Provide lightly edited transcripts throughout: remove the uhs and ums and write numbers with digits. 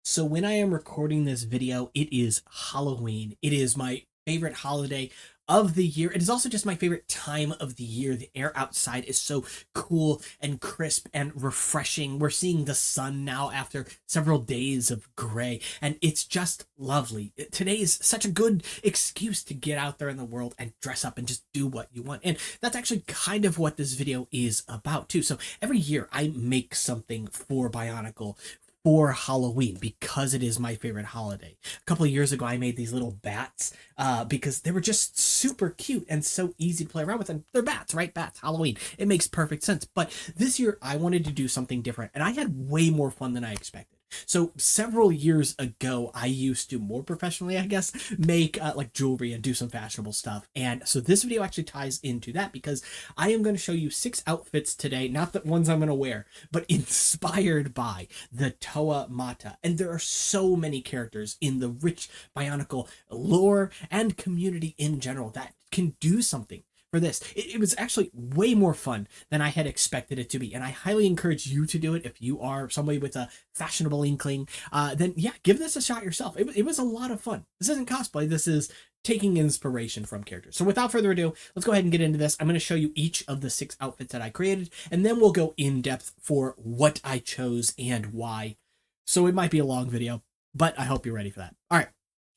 So when I am recording this video, it is Halloween. It is my favorite holiday of the year. It is also just my favorite time of the year. The air outside is so cool and crisp and refreshing. We're seeing the sun now after several days of gray, and it's just lovely. Today is such a good excuse to get out there in the world and dress up and just do what you want. And that's actually kind of what this video is about too. So every year I make something for Bionicle for Halloween because it is my favorite holiday. A couple of years ago, I made these little bats because they were just super cute and so easy to play around with. And they're bats, right? Bats, Halloween. It makes perfect sense. But this year, I wanted to do something different, and I had way more fun than I expected. So several years ago, I used to more professionally, I guess, make like jewelry and do some fashionable stuff. And so this video actually ties into that because I am going to show you 6 outfits today, not the ones I'm going to wear, but inspired by the Toa Mata. And there are so many characters in the rich Bionicle lore and community in general that can do something for this. It was actually way more fun than I had expected it to be, and I highly encourage you to do it. If you are somebody with a fashionable inkling, then yeah, give this a shot yourself. It was a lot of fun. This isn't cosplay, this is taking inspiration from characters. So without further ado, let's go ahead and get into this. I'm going to show you each of the 6 outfits that I created, and then we'll go in depth for what I chose and why. So it might be a long video, but I hope you're ready for that. All right.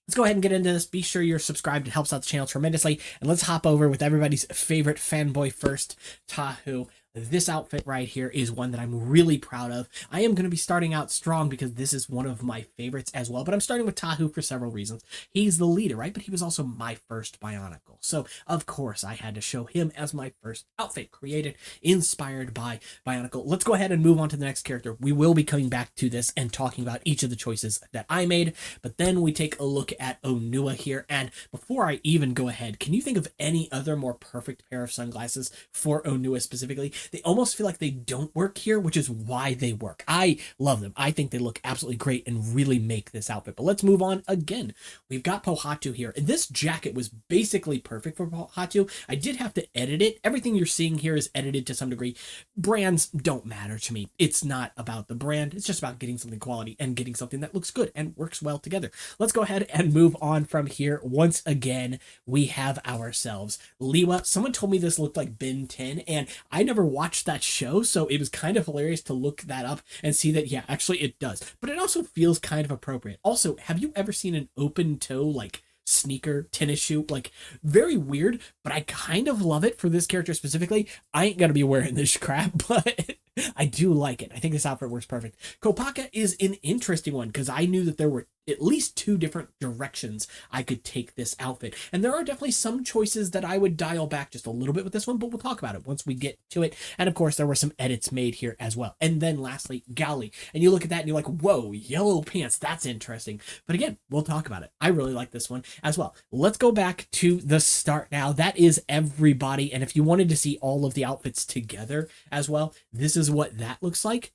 Let's go ahead and get into this. Be sure you're subscribed. It helps out the channel tremendously. And let's hop over with everybody's favorite fanboy first, Tahu. This outfit right here is one that I'm really proud of. I am going to be starting out strong because this is one of my favorites as well. But I'm starting with Tahu for several reasons. He's the leader, right? But he was also my first Bionicle. So, of course, I had to show him as my first outfit created, inspired by Bionicle. Let's go ahead and move on to the next character. We will be coming back to this and talking about each of the choices that I made. But then we take a look at Onua here. And before I even go ahead, can you think of any other more perfect pair of sunglasses for Onua specifically? They almost feel like they don't work here, which is why they work. I love them. I think they look absolutely great and really make this outfit. But let's move on again. We've got Pohatu here. And this jacket was basically perfect for Pohatu. I did have to edit it. Everything you're seeing here is edited to some degree. Brands don't matter to me. It's not about the brand. It's just about getting something quality and getting something that looks good and works well together. Let's go ahead and move on from here. Once again, we have ourselves Liwa. Someone told me this looked like Ben 10, and I never watched that show, so it was kind of hilarious to look that up and see that, yeah, actually it does. But it also feels kind of appropriate. Also, have you ever seen an open toe, like, sneaker, tennis shoe? Like, very weird, but I kind of love it for this character specifically. I ain't gonna be wearing this crap, but I do like it. I think this outfit works perfect. Kopaka is an interesting one because I knew that there were at least 2 different directions I could take this outfit. And there are definitely some choices that I would dial back just a little bit with this one, but we'll talk about it once we get to it. And of course, there were some edits made here as well. And then lastly, Gali. And you look at that and you're like, whoa, yellow pants, that's interesting. But again, we'll talk about it. I really like this one as well. Let's go back to the start now. That is everybody. And if you wanted to see all of the outfits together as well, this is what that looks like.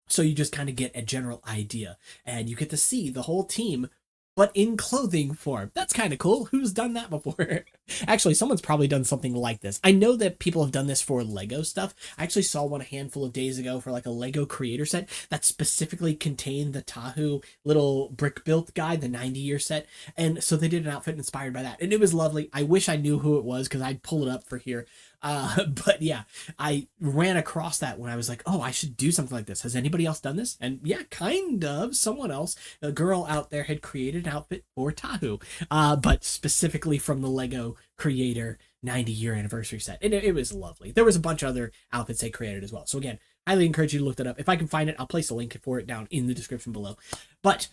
So you just kind of get a general idea, and you get to see the whole team, but in clothing form. That's kind of cool. Who's done that before? Actually, someone's probably done something like this. I know that people have done this for Lego stuff. I actually saw one a handful of days ago for like a Lego creator set that specifically contained the Tahu little brick built guy, the 90-year set. And so they did an outfit inspired by that. And it was lovely. I wish I knew who it was because I'd pull it up for here. But yeah, I ran across that when I was like, oh, I should do something like this. Has anybody else done this? And yeah, kind of. Someone else, a girl out there, had created an outfit for Tahu, but specifically from the Lego creator 90-year anniversary set. And it was lovely. There was a bunch of other outfits they created as well. So again, highly encourage you to look that up. If I can find it, I'll place a link for it down in the description below. But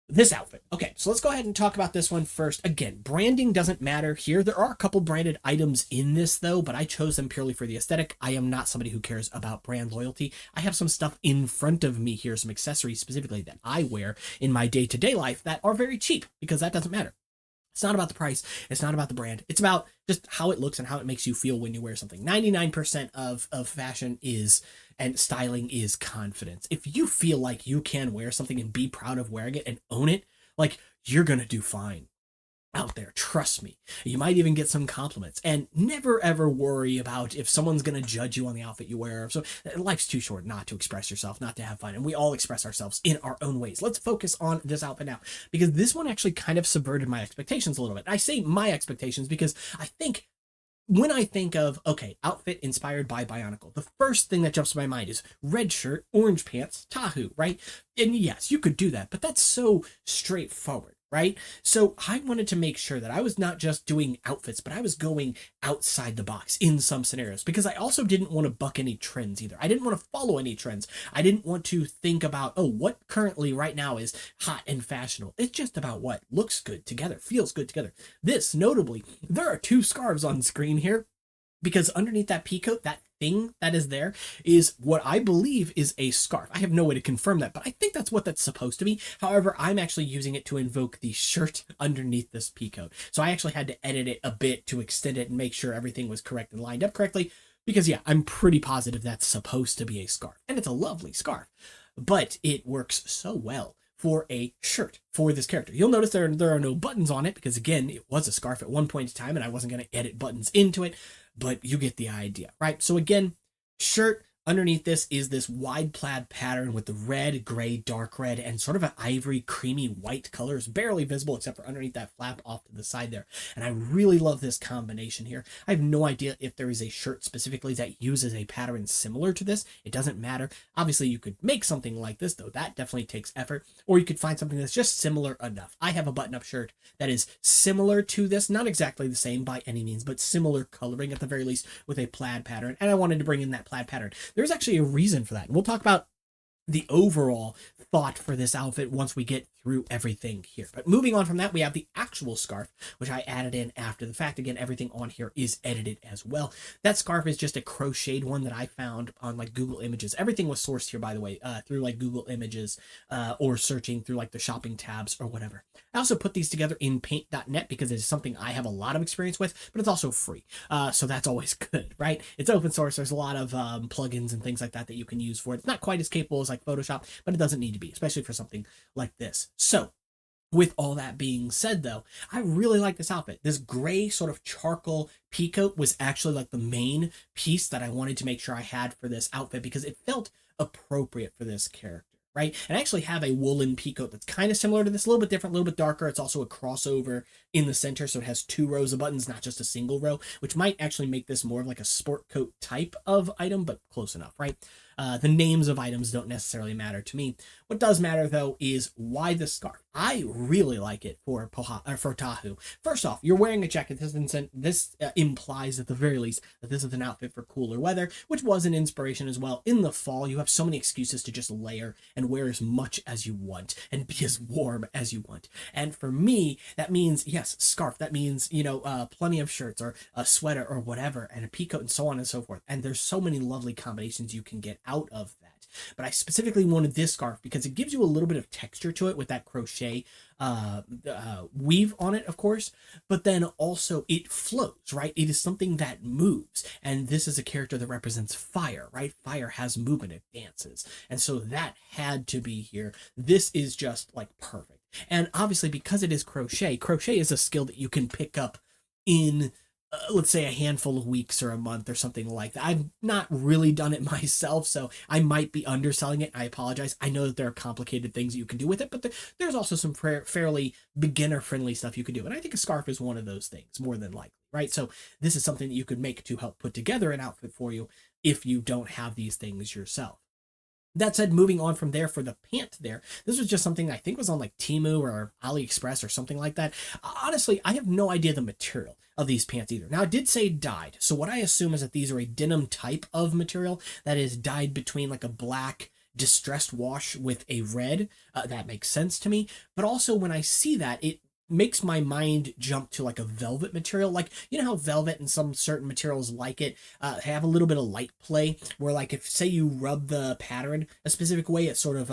this outfit. Okay, so let's go ahead and talk about this one first. Again, branding doesn't matter here. There are a couple branded items in this, though, but I chose them purely for the aesthetic. I am not somebody who cares about brand loyalty. I have some stuff in front of me here, some accessories specifically that I wear in my day-to-day life that are very cheap because that doesn't matter. It's not about the price. It's not about the brand. It's about just how it looks and how it makes you feel when you wear something. 99% of fashion is, and styling is, confidence. If you feel like you can wear something and be proud of wearing it and own it, like, you're going to do fine. out there. Trust me. You might even get some compliments. And never ever worry about if someone's going to judge you on the outfit you wear. So life's too short not to express yourself, not to have fun. And we all express ourselves in our own ways. Let's focus on this outfit now, because this one actually kind of subverted my expectations a little bit. I say my expectations because I think when I think of, okay, outfit inspired by Bionicle, the first thing that jumps to my mind is red shirt, orange pants, Tahu, right? And yes, you could do that, but that's so straightforward, right? So I wanted to make sure that I was not just doing outfits, but I was going outside the box in some scenarios, because I also didn't want to buck any trends either. I didn't want to follow any trends. I didn't want to think about, oh, what currently right now is hot and fashionable. It's just about what looks good together, feels good together. This, notably, there are 2 scarves on screen here, because underneath that peacoat, that thing that is there is what I believe is a scarf. I have no way to confirm that, but I think that's what that's supposed to be. However, I'm actually using it to invoke the shirt underneath this peacoat. So I actually had to edit it a bit to extend it and make sure everything was correct and lined up correctly, because yeah, I'm pretty positive that's supposed to be a scarf, and it's a lovely scarf, but it works so well for a shirt for this character. You'll notice there are no buttons on it, because again, it was a scarf at one point in time and I wasn't going to edit buttons into it, but you get the idea, right? So again, shirt. Underneath this is this wide plaid pattern with the red, gray, dark red, and sort of an ivory, creamy white colors, barely visible except for underneath that flap off to the side there. And I really love this combination here. I have no idea if there is a shirt specifically that uses a pattern similar to this. It doesn't matter. Obviously, you could make something like this, though. That definitely takes effort. Or you could find something that's just similar enough. I have a button-up shirt that is similar to this, not exactly the same by any means, but similar coloring at the very least with a plaid pattern. And I wanted to bring in that plaid pattern. There's actually a reason for that. And we'll talk about the overall thought for this outfit once we get through everything here. But moving on from that, we have the actual scarf, which I added in after the fact. Again, everything on here is edited as well. That scarf is just a crocheted one that I found on like Google Images. Everything was sourced here, by the way, through like Google Images or searching through like the shopping tabs or whatever. I also put these together in paint.net because it's something I have a lot of experience with, but it's also free. So that's always good, right? It's open source. There's a lot of plugins and things like that that you can use for it. It's not quite as capable as like Photoshop, but it doesn't need to be, especially for something like this. So with all that being said, though, I really like this outfit. This gray sort of charcoal peacoat was actually like the main piece that I wanted to make sure I had for this outfit because it felt appropriate for this character. Right? And I actually have a woolen peacoat that's kind of similar to this, a little bit different, a little bit darker. It's also a crossover in the center, so it has 2 rows of buttons, not just a single row, which might actually make this more of like a sport coat type of item, but close enough, right? The names of items don't necessarily matter to me. What does matter, though, is why the scarf. I really like it for Tahu. First off, you're wearing a jacket. This implies at the very least that this is an outfit for cooler weather, which was an inspiration as well. In the fall, you have so many excuses to just layer and wear as much as you want and be as warm as you want. And for me, that means, yes, scarf. That means, plenty of shirts or a sweater or whatever, and a peacoat and so on and so forth. And there's so many lovely combinations you can get out of that. But I specifically wanted this scarf because it gives you a little bit of texture to it with that crochet weave on it, of course, but then also it flows, right? It is something that moves, and this is a character that represents fire, right? Fire has movement, it dances, and so that had to be here. This is just like perfect. And obviously, because it is crochet is a skill that you can pick up in let's say a handful of weeks or a month or something like that. I've not really done it myself, so I might be underselling it. I apologize. I know that there are complicated things you can do with it, but there's also some fairly beginner-friendly stuff you can do. And I think a scarf is one of those things, more than likely, right? So this is something that you could make to help put together an outfit for you if you don't have these things yourself. That said, moving on from there for the pant there, this was just something I think was on like Temu or AliExpress or something like that. Honestly, I have no idea the material of these pants either. Now, it did say dyed, so what I assume is that these are a denim type of material that is dyed between like a black distressed wash with a red. That makes sense to me. But also when I see that, it makes my mind jump to like a velvet material. Like, you know how velvet and some certain materials like it have a little bit of light play where like if say you rub the pattern a specific way, it sort of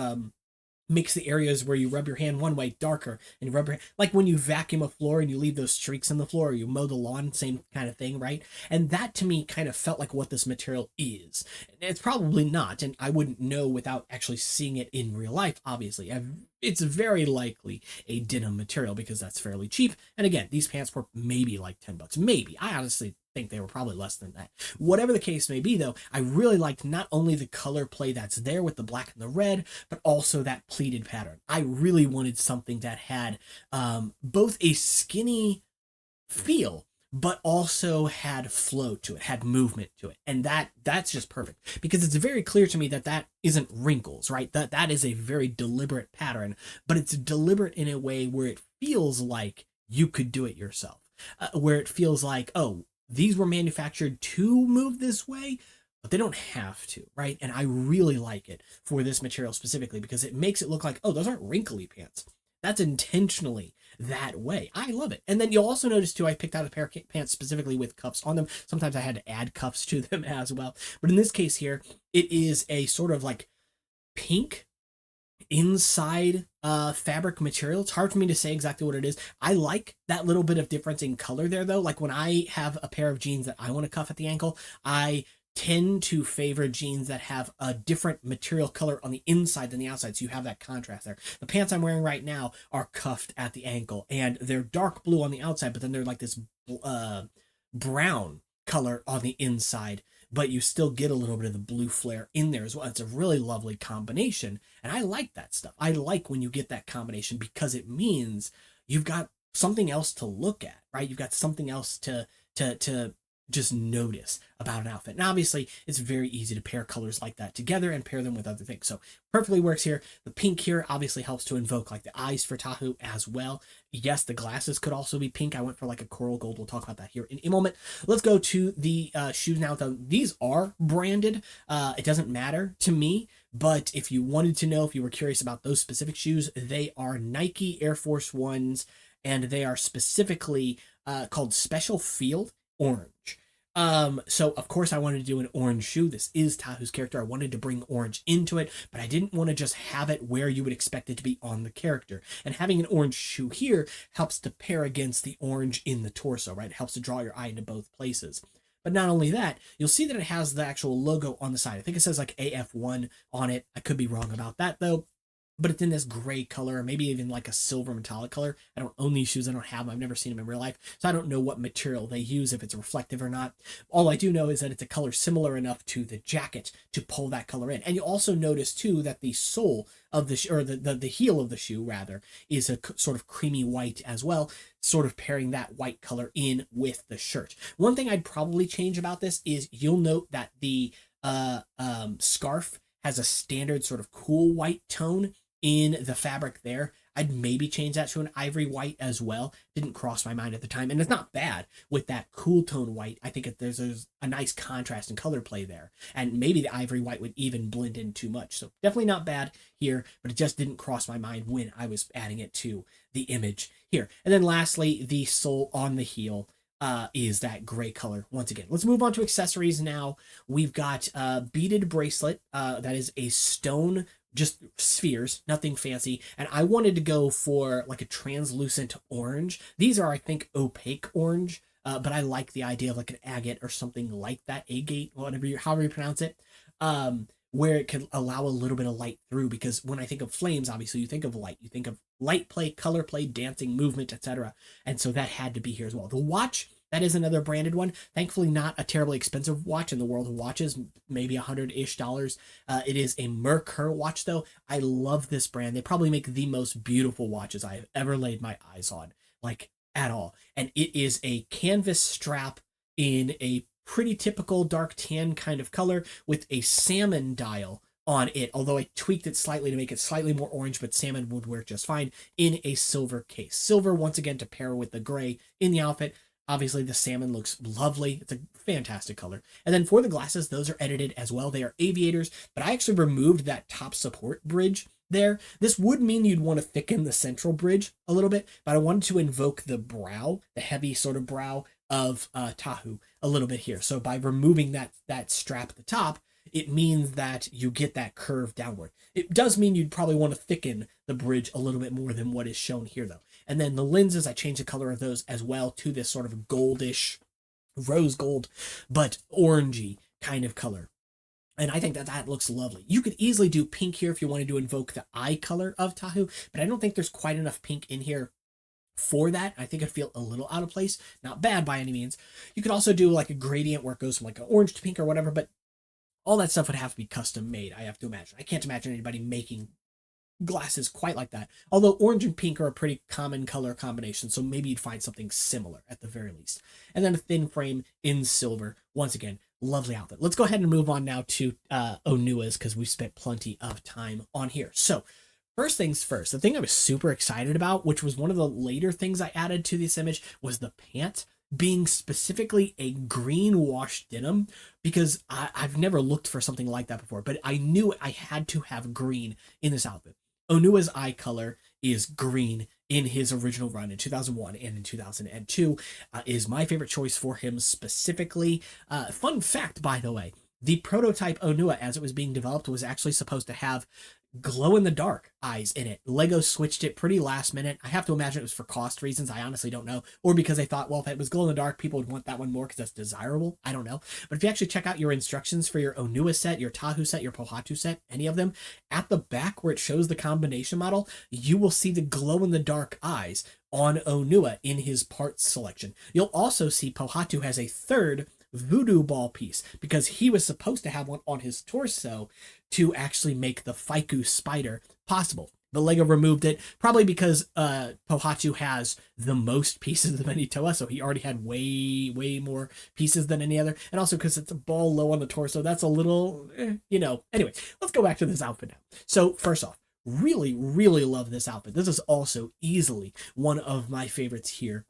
makes the areas where you rub your hand one way darker, and you rub your, like when you vacuum a floor and you leave those streaks in the floor, or you mow the lawn, same kind of thing, right? And that to me kind of felt like what this material is. It's probably not, and I wouldn't know without actually seeing it in real life, obviously. It's very likely a denim material because that's fairly cheap. And again, these pants were maybe like $10. Maybe. I honestly think they were probably less than that. Whatever the case may be, though, I really liked not only the color play that's there with the black and the red, but also that pleated pattern. I really wanted something that had both a skinny feel, but also had flow to it, had movement to it. And that's just perfect because it's very clear to me that that isn't wrinkles, right? That is a very deliberate pattern, but it's deliberate in a way where it feels like you could do it yourself, where it feels like, oh, these were manufactured to move this way, but they don't have to, right? And I really like it for this material specifically because it makes it look like, oh, those aren't wrinkly pants. That's intentionally that way. I love it. And then you'll also notice too, I picked out a pair of pants specifically with cuffs on them. Sometimes I had to add cuffs to them as well. But in this case here, it is a sort of like pink inside fabric material. It's hard for me to say exactly what it is. I like that little bit of difference in color there though. Like when I have a pair of jeans that I want to cuff at the ankle, I tend to favor jeans that have a different material color on the inside than the outside, so you have that contrast there. The pants I'm wearing right now are cuffed at the ankle, and they're dark blue on the outside, but then they're like this brown color on the inside, but you still get a little bit of the blue flare in there as well. It's a really lovely combination, and I like that stuff. I like when you get that combination because it means you've got something else to look at, right? You've got something else to just notice about an outfit. And obviously it's very easy to pair colors like that together and pair them with other things. So perfectly works here. The pink here obviously helps to invoke like the eyes for Tahu as well. Yes, the glasses could also be pink. I went for like a coral gold. We'll talk about that here in a moment. Let's go to the shoes now. These are branded. It doesn't matter to me, but if you wanted to know, if you were curious about those specific shoes, they are Nike Air Force Ones, and they are specifically called Special Field Orange. So of course I wanted to do an orange shoe. This is Tahu's character. I wanted to bring orange into it, but I didn't want to just have it where you would expect it to be on the character. And having an orange shoe here helps to pair against the orange in the torso, right? It helps to draw your eye into both places. But not only that, you'll see that it has the actual logo on the side. I think it says like AF1 on it. I could be wrong about that though. But it's in this gray color, maybe even like a silver metallic color. I don't own these shoes. I don't have them. I've never seen them in real life. So I don't know what material they use, if it's reflective or not. All I do know is that it's a color similar enough to the jacket to pull that color in. And you also notice too that the sole of the or the heel of the shoe rather is a sort of creamy white as well, sort of pairing that white color in with the shirt. One thing I'd probably change about this is you'll note that the scarf has a standard sort of cool white tone in the fabric there. I'd maybe change that to an ivory white as well. Didn't cross my mind at the time, and it's not bad with that cool tone white. I think there's a nice contrast and color play there, and maybe the ivory white would even blend in too much. So definitely not bad here, but it just didn't cross my mind when I was adding it to the image here. And then lastly, the sole on the heel is that gray color once again. Let's move on to accessories now. We've got a beaded bracelet that is a stone, just spheres, nothing fancy. And I wanted to go for like a translucent orange. These are, I think, opaque orange, but I like the idea of like an agate or something like that, agate, however you pronounce it, where it can allow a little bit of light through. Because when I think of flames, obviously you think of light, you think of light play, color play, dancing, movement, etc. And so that had to be here as well. The watch, that is another branded one. Thankfully, not a terribly expensive watch in the world of watches, maybe $100-ish. It is a Merkur watch, though. I love this brand. They probably make the most beautiful watches I have ever laid my eyes on, like at all. And it is a canvas strap in a pretty typical dark tan kind of color with a salmon dial on it, although I tweaked it slightly to make it slightly more orange, but salmon would work just fine in a silver case. Silver, once again, to pair with the gray in the outfit. Obviously, the salmon looks lovely. It's a fantastic color. And then for the glasses, those are edited as well. They are aviators, but I actually removed that top support bridge there. This would mean you'd want to thicken the central bridge a little bit, but I wanted to invoke the brow, the heavy sort of brow of Tahu a little bit here. So by removing that strap at the top, it means that you get that curve downward. It does mean you'd probably want to thicken the bridge a little bit more than what is shown here, though. And then the lenses, I changed the color of those as well to this sort of goldish, rose gold, but orangey kind of color. And I think that that looks lovely. You could easily do pink here if you wanted to invoke the eye color of Tahu, but I don't think there's quite enough pink in here for that. I think it'd feel a little out of place. Not bad by any means. You could also do like a gradient where it goes from like an orange to pink or whatever, but all that stuff would have to be custom made, I have to imagine. I can't imagine anybody making glasses quite like that. Although orange and pink are a pretty common color combination, so maybe you'd find something similar at the very least. And then a thin frame in silver. Once again, lovely outfit. Let's go ahead and move on now to Onua's, because we've spent plenty of time on here. So first things first, the thing I was super excited about, which was one of the later things I added to this image, was the pant being specifically a green wash denim, because I've never looked for something like that before, but I knew I had to have green in this outfit. Onua's eye color is green in his original run in 2001 and in 2002, is my favorite choice for him specifically. Fun fact, by the way, the prototype Onua as it was being developed was actually supposed to have glow-in-the-dark eyes in it. Lego switched it pretty last minute. I have to imagine it was for cost reasons. I honestly don't know. Or because they thought, well, if it was glow-in-the-dark, people would want that one more because that's desirable. I don't know. But if you actually check out your instructions for your Onua set, your Tahu set, your Pohatu set, any of them, at the back where it shows the combination model, you will see the glow-in-the-dark eyes on Onua in his parts selection. You'll also see Pohatu has a third voodoo ball piece because he was supposed to have one on his torso to actually make the Faiku spider possible. But Lego removed it, probably because Pohatu has the most pieces of any Toa, so he already had way more pieces than any other, and also because it's a ball low on the torso, that's a little, Anyway, let's go back to this outfit now. So first off, really love this outfit. This is also easily one of my favorites here.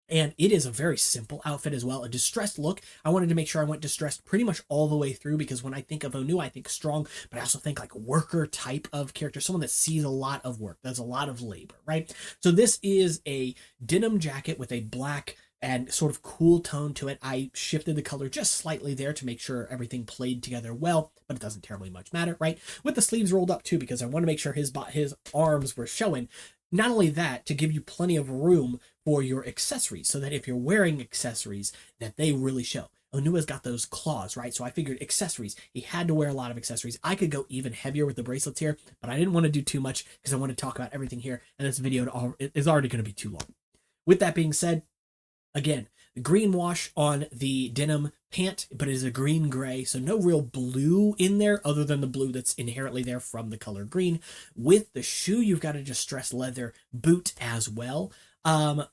And it is a very simple outfit as well, a distressed look. I wanted to make sure I went distressed pretty much all the way through, because when I think of Onua, I think strong, but I also think like worker type of character, someone that sees a lot of work, does a lot of labor, right? So this is a denim jacket with a black and sort of cool tone to it. I shifted the color just slightly there to make sure everything played together well, but it doesn't terribly much matter, right? With the sleeves rolled up too, because I want to make sure his arms were showing. Not only that, to give you plenty of room for your accessories, so that if you're wearing accessories, that they really show. Onua's got those claws, right? So I figured accessories. He had to wear a lot of accessories. I could go even heavier with the bracelets here, but I didn't want to do too much because I want to talk about everything here, and this video is already going to be too long. With that being said, again, the green wash on the denim pant, but it is a green gray, so no real blue in there other than the blue that's inherently there from the color green. With the shoe, you've got a distressed leather boot as well.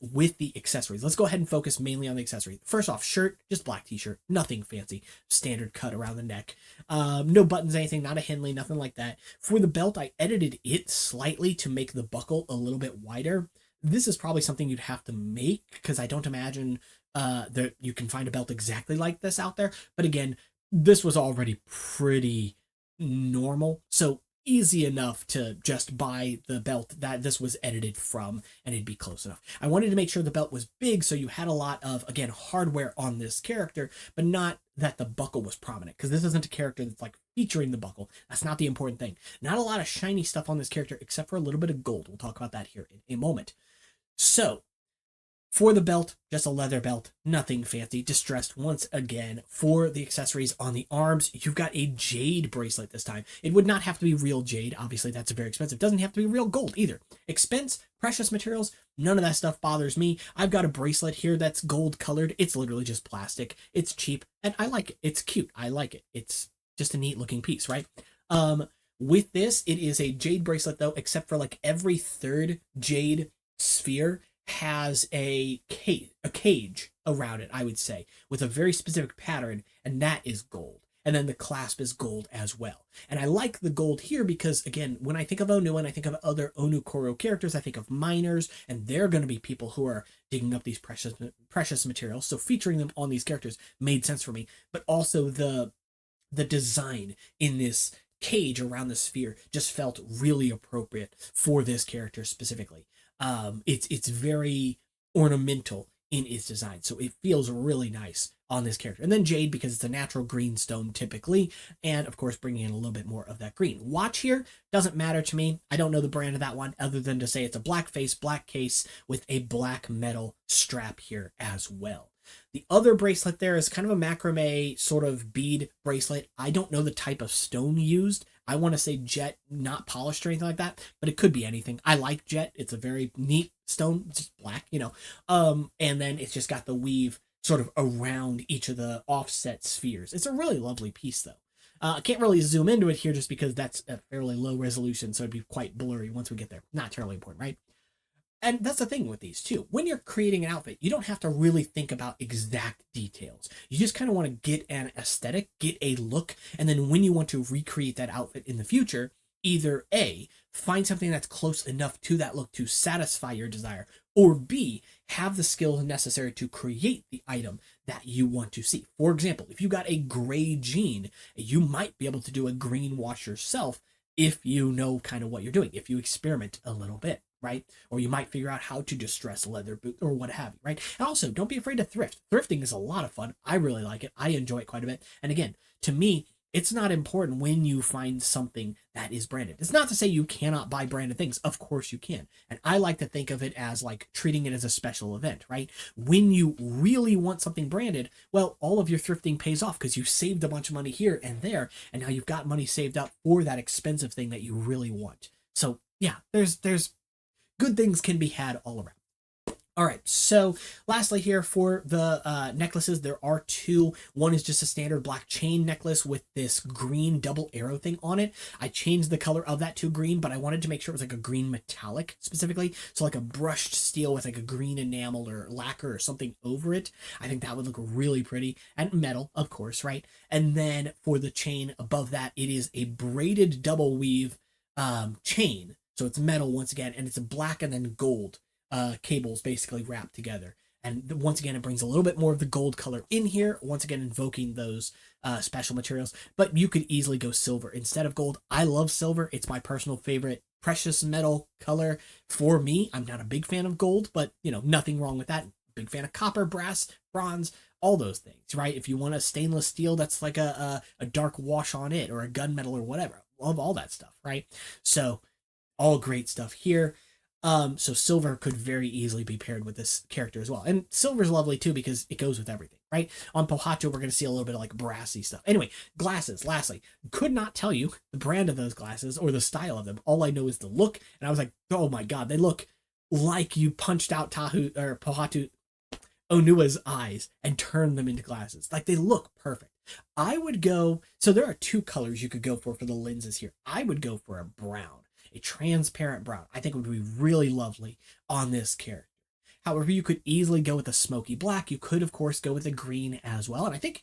With the accessories, let's go ahead and focus mainly on the accessories. First off, shirt, just black t-shirt, nothing fancy, standard cut around the neck, no buttons, anything, not a Henley, nothing like that. For the belt, I edited it slightly to make the buckle a little bit wider. This is probably something you'd have to make, because I don't imagine that you can find a belt exactly like this out there. But again, this was already pretty normal, so easy enough to just buy the belt that this was edited from, and it'd be close enough. I wanted to make sure the belt was big, so you had a lot of, again, hardware on this character, but not that the buckle was prominent, because this isn't a character that's like featuring the buckle. That's not the important thing. Not a lot of shiny stuff on this character, except for a little bit of gold. We'll talk about that here in a moment. So for the belt, just a leather belt, nothing fancy, distressed once again. For the accessories on the arms, you've got a jade bracelet this time. It would not have to be real jade. Obviously, that's very expensive. It doesn't have to be real gold either. Expense, precious materials, none of that stuff bothers me. I've got a bracelet here that's gold colored. It's literally just plastic. It's cheap, and I like it. It's cute. I like it. It's just a neat looking piece, right? With this, it is a jade bracelet though, except for like every third jade sphere has a cage around it, I would say, with a very specific pattern, and that is gold. And then the clasp is gold as well. And I like the gold here because, again, when I think of Onua and I think of other Onukoro characters, I think of miners, and they're going to be people who are digging up these precious materials. So featuring them on these characters made sense for me. But also the design in this cage around the sphere just felt really appropriate for this character specifically. It's very ornamental in its design. So it feels really nice on this character. And then jade, because it's a natural green stone typically, and of course bringing in a little bit more of that green. Watch here doesn't matter to me. I don't know the brand of that one other than to say it's a black face, black case with a black metal strap here as well. The other bracelet there is kind of a macrame sort of bead bracelet. I don't know the type of stone used. I want to say jet, not polished or anything like that, but it could be anything. I like jet. It's a very neat stone. It's just black, you know. And then it's just got the weave sort of around each of the offset spheres. It's a really lovely piece, though. I can't really zoom into it here just because that's a fairly low resolution, so it'd be quite blurry once we get there. Not terribly important, right? And that's the thing with these too. When you're creating an outfit, you don't have to really think about exact details. You just kind of want to get an aesthetic, get a look, and then when you want to recreate that outfit in the future, either A, find something that's close enough to that look to satisfy your desire, or B, have the skills necessary to create the item that you want to see. For example, if you got a gray jean, you might be able to do a green wash yourself if you know kind of what you're doing, if you experiment a little bit. Right? Or you might figure out how to distress a leather boot or what have you, right? And also, don't be afraid to thrift. Thrifting is a lot of fun. I really like it. I enjoy it quite a bit. And again, to me, it's not important when you find something that is branded. It's not to say you cannot buy branded things. Of course you can. And I like to think of it as like treating it as a special event, right? When you really want something branded, well, all of your thrifting pays off because you saved a bunch of money here and there, and now you've got money saved up for that expensive thing that you really want. So yeah, there's good things can be had all around. All right, so lastly here for the necklaces, there are two. One is just a standard black chain necklace with this green double arrow thing on it. I changed the color of that to green, but I wanted to make sure it was like a green metallic specifically. So like a brushed steel with like a green enamel or lacquer or something over it. I think that would look really pretty. And metal, of course, right? And then for the chain above that, it is a braided double weave chain. So it's metal once again, and it's a black and then gold cables basically wrapped together. And once again, it brings a little bit more of the gold color in here, once again invoking those special materials. But you could easily go silver instead of gold. I love silver. It's my personal favorite precious metal color for me. I'm not a big fan of gold, but you know, nothing wrong with that. Big fan of copper, brass, bronze, all those things, right? If you want a stainless steel that's like a dark wash on it, or a gunmetal or whatever, love all that stuff, right? So all great stuff here. So silver could very easily be paired with this character as well. And silver's lovely too because it goes with everything, right? On Pohatu, we're going to see a little bit of like brassy stuff. Anyway, glasses, lastly. Could not tell you the brand of those glasses or the style of them. All I know is the look. And I was like, oh my God, they look like you punched out Pohatu Onua's eyes and turned them into glasses. Like they look perfect. I would go, so there are two colors you could go for the lenses here. I would go for a brown. A transparent brown, I think would be really lovely on this character. However, you could easily go with a smoky black. You could, of course, go with a green as well. And I think,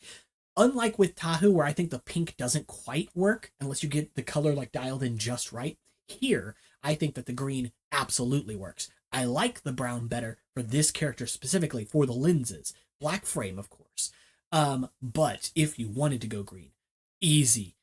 unlike with Tahu, where I think the pink doesn't quite work unless you get the color like dialed in just right, here, I think that the green absolutely works. I like the brown better for this character specifically for the lenses. Black frame, of course. But if you wanted to go green, easy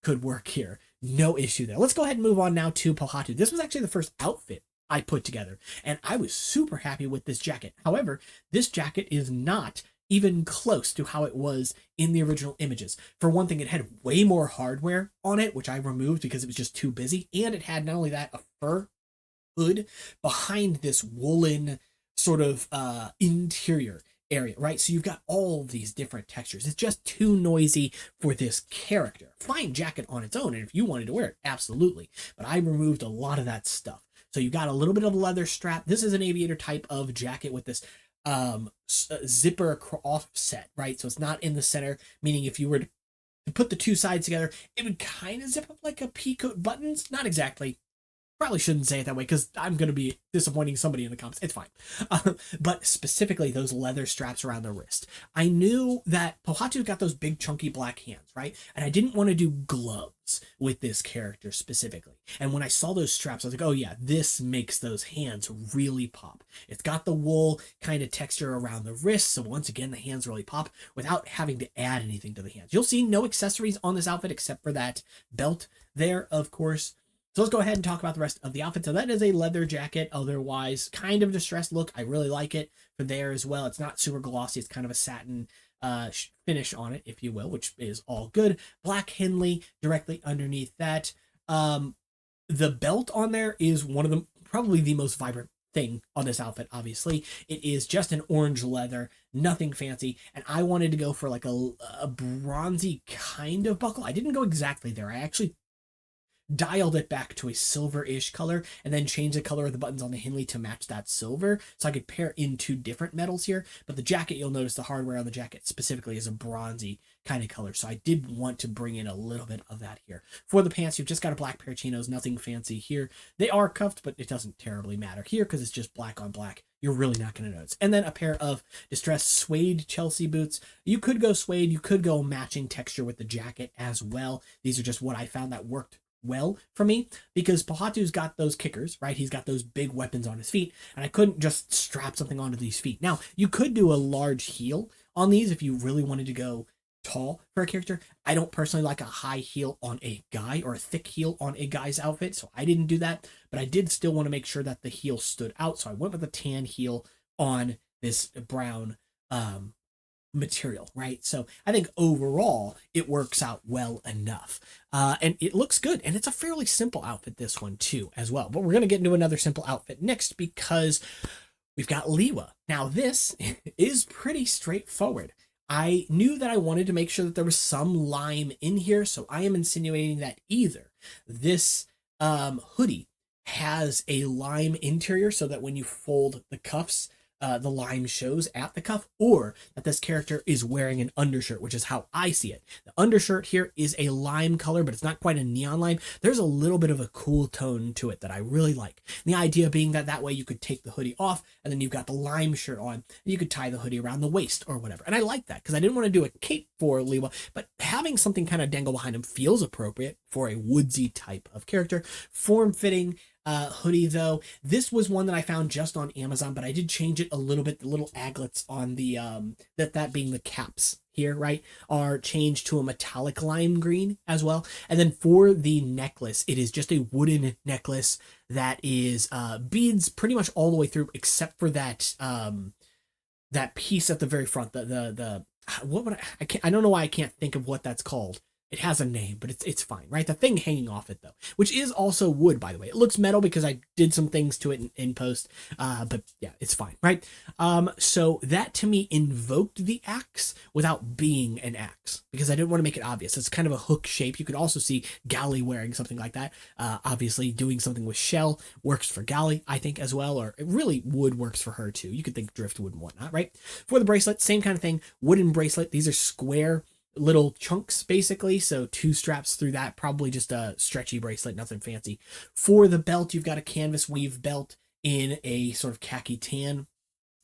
could work here. No issue there. Let's go ahead and move on now to Pohatu. This was actually the first outfit I put together, and I was super happy with this jacket. However, this jacket is not even close to how it was in the original images. For one thing, it had way more hardware on it, which I removed because it was just too busy, and it had not only that, a fur hood behind this woolen sort of interior area, right? So you've got all these different textures. It's just too noisy for this character. Fine jacket on its own, and if you wanted to wear it, absolutely. But I removed a lot of that stuff. So you got a little bit of a leather strap. This is an aviator type of jacket with this zipper offset, right? So it's not in the center, meaning if you were to put the two sides together, it would kind of zip up like a peacoat buttons. Not exactly. Probably shouldn't say it that way because I'm going to be disappointing somebody in the comments. It's fine. But specifically those leather straps around the wrist. I knew that Pohatu got those big chunky black hands, right? And I didn't want to do gloves with this character specifically. And when I saw those straps, I was like, oh yeah, this makes those hands really pop. It's got the wool kind of texture around the wrist. So once again, the hands really pop without having to add anything to the hands. You'll see no accessories on this outfit except for that belt there, of course. So let's go ahead and talk about the rest of the outfit. So that is a leather jacket, otherwise kind of distressed look. I really like it for there as well. It's not super glossy. It's kind of a satin finish on it, if you will, which is all good. Black Henley directly underneath that. The belt on there is one of the probably the most vibrant thing on this outfit. Obviously, it is just an orange leather, nothing fancy, and I wanted to go for like a bronzy kind of buckle. I didn't go exactly there. I actually dialed it back to a silver-ish color and then changed the color of the buttons on the Henley to match that silver so I could pair in two different metals here. But the jacket, you'll notice the hardware on the jacket specifically is a bronzy kind of color, so I did want to bring in a little bit of that here. For the pants, you've just got a black pair of chinos, nothing fancy here. They are cuffed, but it doesn't terribly matter here because it's just black on black. You're really not going to notice. And then a pair of distressed suede Chelsea boots. You could go suede, you could go matching texture with the jacket as well. These are just what I found that worked well for me, because Pohatu's got those kickers, right? He's got those big weapons on his feet, and I couldn't just strap something onto these feet. Now, you could do a large heel on these if you really wanted to go tall for a character. I don't personally like a high heel on a guy or a thick heel on a guy's outfit, so I didn't do that, but I did still want to make sure that the heel stood out, so I went with a tan heel on this brown material, right? So I think overall it works out well enough, and it looks good, and it's a fairly simple outfit, this one too as well. But we're going to get into another simple outfit next because we've got Liwa. Now this is pretty straightforward. I knew that I wanted to make sure that there was some lime in here, so I am insinuating that either this hoodie has a lime interior so that when you fold the cuffs, the lime shows at the cuff, or that this character is wearing an undershirt, which is how I see it. The undershirt here is a lime color, but it's not quite a neon lime. There's a little bit of a cool tone to it that I really like. And the idea being that way you could take the hoodie off, and then you've got the lime shirt on, and you could tie the hoodie around the waist or whatever. And I like that because I didn't want to do a cape for Liwa, but having something kind of dangle behind him feels appropriate for a woodsy type of character. Form-fitting hoodie though. This was one that I found just on Amazon, but I did change it a little bit. The little aglets on the that being the caps here, right, are changed to a metallic lime green as well. And then for the necklace, it is just a wooden necklace that is beads pretty much all the way through, except for that that piece at the very front. The what would I don't know why I can't think of what that's called. It has a name, but it's fine, right? The thing hanging off it, though, which is also wood, by the way. It looks metal because I did some things to it in post, but yeah, it's fine, right? So that, to me, invoked the axe without being an axe, because I didn't want to make it obvious. It's kind of a hook shape. You could also see Gally wearing something like that. Obviously, doing something with shell works for Gally, I think, as well, or really wood works for her, too. You could think driftwood and whatnot, right? For the bracelet, same kind of thing. Wooden bracelet. These are square little chunks basically, so 2 straps through that, probably just a stretchy bracelet, nothing fancy. For the belt, you've got a canvas weave belt in a sort of khaki tan.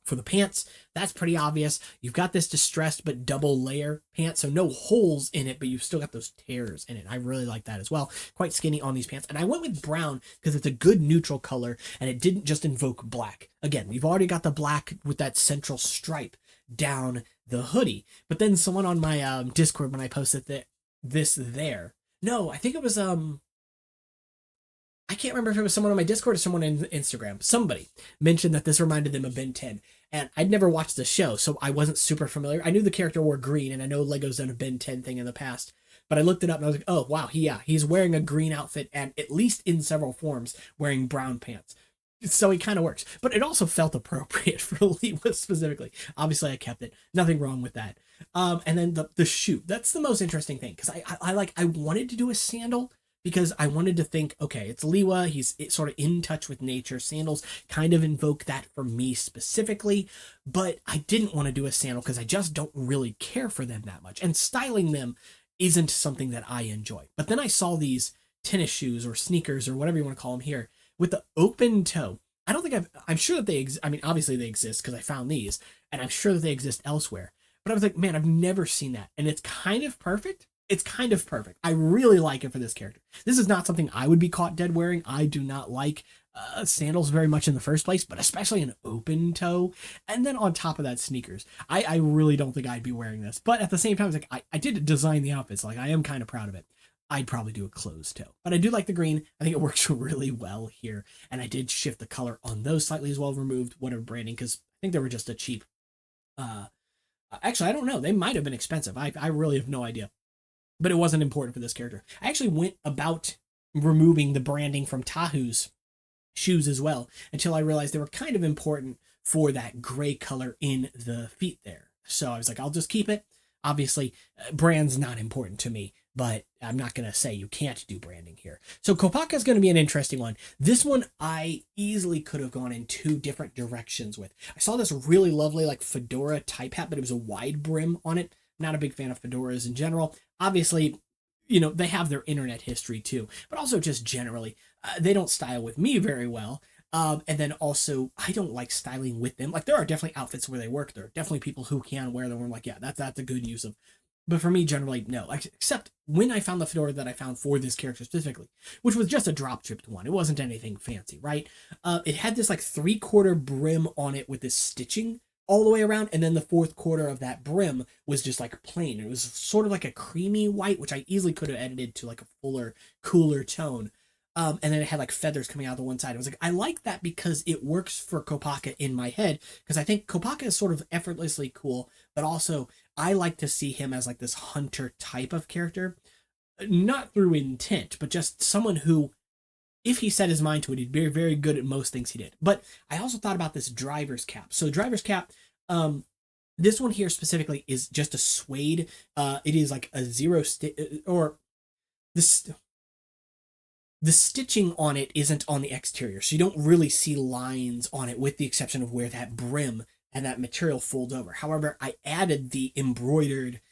For the pants, that's pretty obvious. You've got this distressed but double layer pants, so no holes in it, but you've still got those tears in it. I really like that as well. Quite skinny on these pants, and I went with brown because it's a good neutral color and it didn't just invoke black. Again, we've already got the black with that central stripe down the hoodie, but then someone on my Discord, when I posted this there, no, I think it was I can't remember if it was someone on my Discord or someone on Instagram. Somebody mentioned that this reminded them of Ben 10, and I'd never watched the show, so I wasn't super familiar. I knew the character wore green, and I know Lego's done a Ben 10 thing in the past, but I looked it up and I was like, oh wow, he's wearing a green outfit, and at least in several forms wearing brown pants. So he kind of works, but it also felt appropriate for Liwa specifically. Obviously, I kept it. Nothing wrong with that. And then the shoe. That's the most interesting thing, because I wanted to do a sandal because I wanted to think, okay, it's Liwa. He's sort of in touch with nature. Sandals kind of invoke that for me specifically, but I didn't want to do a sandal because I just don't really care for them that much, and styling them isn't something that I enjoy. But then I saw these tennis shoes or sneakers or whatever you want to call them here, with the open toe. I don't think I'm sure that they I mean, obviously they exist because I found these, and I'm sure that they exist elsewhere. But I was like, man, I've never seen that. And it's kind of perfect. It's kind of perfect. I really like it for this character. This is not something I would be caught dead wearing. I do not like sandals very much in the first place, but especially an open toe. And then on top of that, sneakers. I really don't think I'd be wearing this. But at the same time, it's like I did design the outfits. Like, I am kind of proud of it. I'd probably do a closed toe. But I do like the green. I think it works really well here. And I did shift the color on those slightly as well, removed whatever branding, because I think they were just a cheap. Uh, Actually, I don't know. They might have been expensive. I really have no idea. But it wasn't important for this character. I actually went about removing the branding from Tahu's shoes as well until I realized they were kind of important for that gray color in the feet there. So I was like, I'll just keep it. Obviously, brand's not important to me, but I'm not going to say you can't do branding here. So Kopaka is going to be an interesting one. This one I easily could have gone in two different directions with. I saw this really lovely like fedora type hat, but it was a wide brim on it. Not a big fan of fedoras in general. Obviously, you know, they have their internet history too, but also just generally, they don't style with me very well. And then also, I don't like styling with them. Like, there are definitely outfits where they work. There are definitely people who can wear them. Where I'm like, yeah, that's a good use of. But for me, generally, no. Except when I found the fedora that I found for this character specifically, which was just a drop-shipped one. It wasn't anything fancy, right? It had this like 3/4 brim on it with this stitching all the way around, and then the 4th quarter of that brim was just like plain. It was sort of like a creamy white, which I easily could have edited to like a fuller, cooler tone. And then it had like feathers coming out the one side. I was like, I like that because it works for Kopaka in my head, because I think Kopaka is sort of effortlessly cool, but also I like to see him as like this hunter type of character, not through intent, but just someone who, if he set his mind to it, he'd be very good at most things he did. But I also thought about this driver's cap. So driver's cap, this one here specifically is just a suede. It is like a zero or this. The stitching on it isn't on the exterior, so you don't really see lines on it with the exception of where that brim and that material folds over. However, I added the embroidered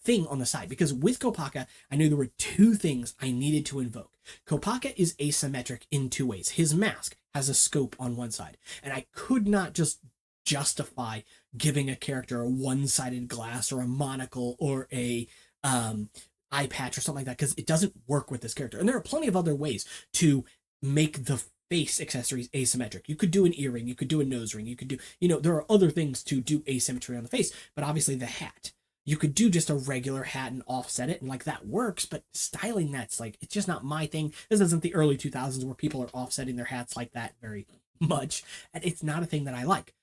thing on the side because with Kopaka, I knew there were two things I needed to invoke. Kopaka is asymmetric in two ways. His mask has a scope on one side, and I could not just justify giving a character a one-sided glass or a monocle or a eye patch or something like that, because it doesn't work with this character. And there are plenty of other ways to make the face accessories asymmetric. You could do an earring, you could do a nose ring, you could do, you know, there are other things to do asymmetry on the face, but obviously the hat. You could do just a regular hat and offset it, and like that works, but styling that's like, it's just not my thing. This isn't the early 2000s where people are offsetting their hats like that very much, and it's not a thing that I like.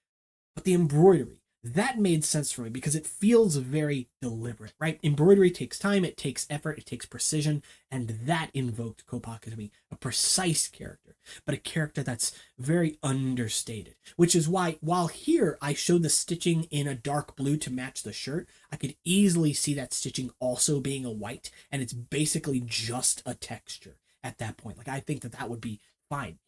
But the embroidery, that made sense for me because it feels very deliberate, right? Embroidery takes time, it takes effort, it takes precision, and that invoked Kopaka to me. A precise character, but a character that's very understated, which is why, while here I showed the stitching in a dark blue to match the shirt, I could easily see that stitching also being a white, and it's basically just a texture at that point. Like, I think that would be fine.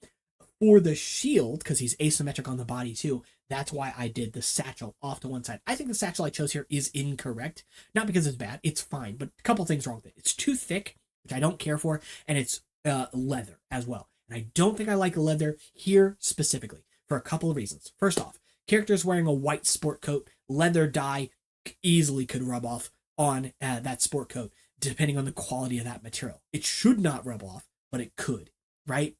For the shield, because he's asymmetric on the body too, that's why I did the satchel off to one side. I think the satchel I chose here is incorrect. Not because it's bad, it's fine, but a couple things wrong with it. It's too thick, which I don't care for, and it's leather as well. And I don't think I like leather here specifically for a couple of reasons. First off, characters wearing a white sport coat, leather dye easily could rub off on that sport coat, depending on the quality of that material. It should not rub off, but it could, right?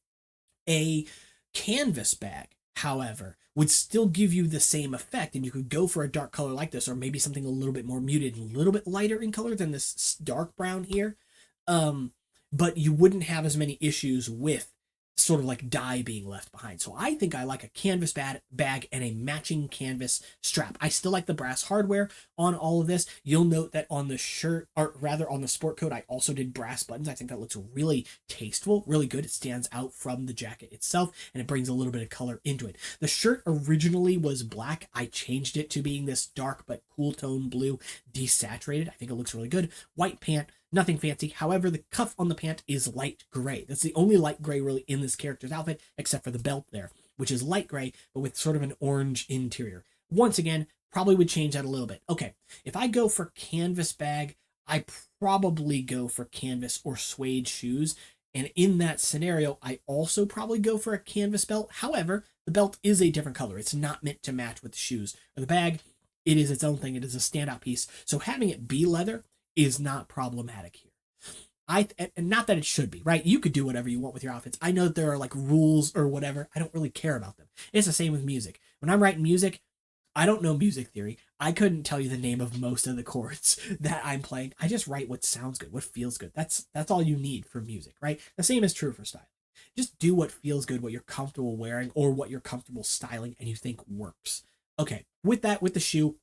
A canvas bag, however, would still give you the same effect, and you could go for a dark color like this, or maybe something a little bit more muted, a little bit lighter in color than this dark brown here. But you wouldn't have as many issues with sort of like dye being left behind. So I think I like a canvas bag and a matching canvas strap. I still like the brass hardware on all of this. You'll note that on the shirt, or rather on the sport coat, I also did brass buttons. I think that looks really tasteful, really good. It stands out from the jacket itself, and it brings a little bit of color into it. The shirt originally was black. I changed it to being this dark but cool tone blue, desaturated. I think it looks really good. White pant. Nothing fancy. However, the cuff on the pant is light gray. That's the only light gray really in this character's outfit, except for the belt there, which is light gray, but with sort of an orange interior. Once again, probably would change that a little bit. Okay, if I go for canvas bag, I probably go for canvas or suede shoes. And in that scenario, I also probably go for a canvas belt. However, the belt is a different color. It's not meant to match with the shoes or the bag. It is its own thing. It is a standout piece. So having it be leather is not problematic here. And not that it should be, right? You could do whatever you want with your outfits. I know that there are like rules or whatever. I don't really care about them. It's the same with music. When I'm writing music, I don't know music theory. I couldn't tell you the name of most of the chords that I'm playing. I just write what sounds good, what feels good. That's all you need for music, right? The same is true for style. Just do what feels good, what you're comfortable wearing, or what you're comfortable styling and you think works. Okay, with that, with the shoe,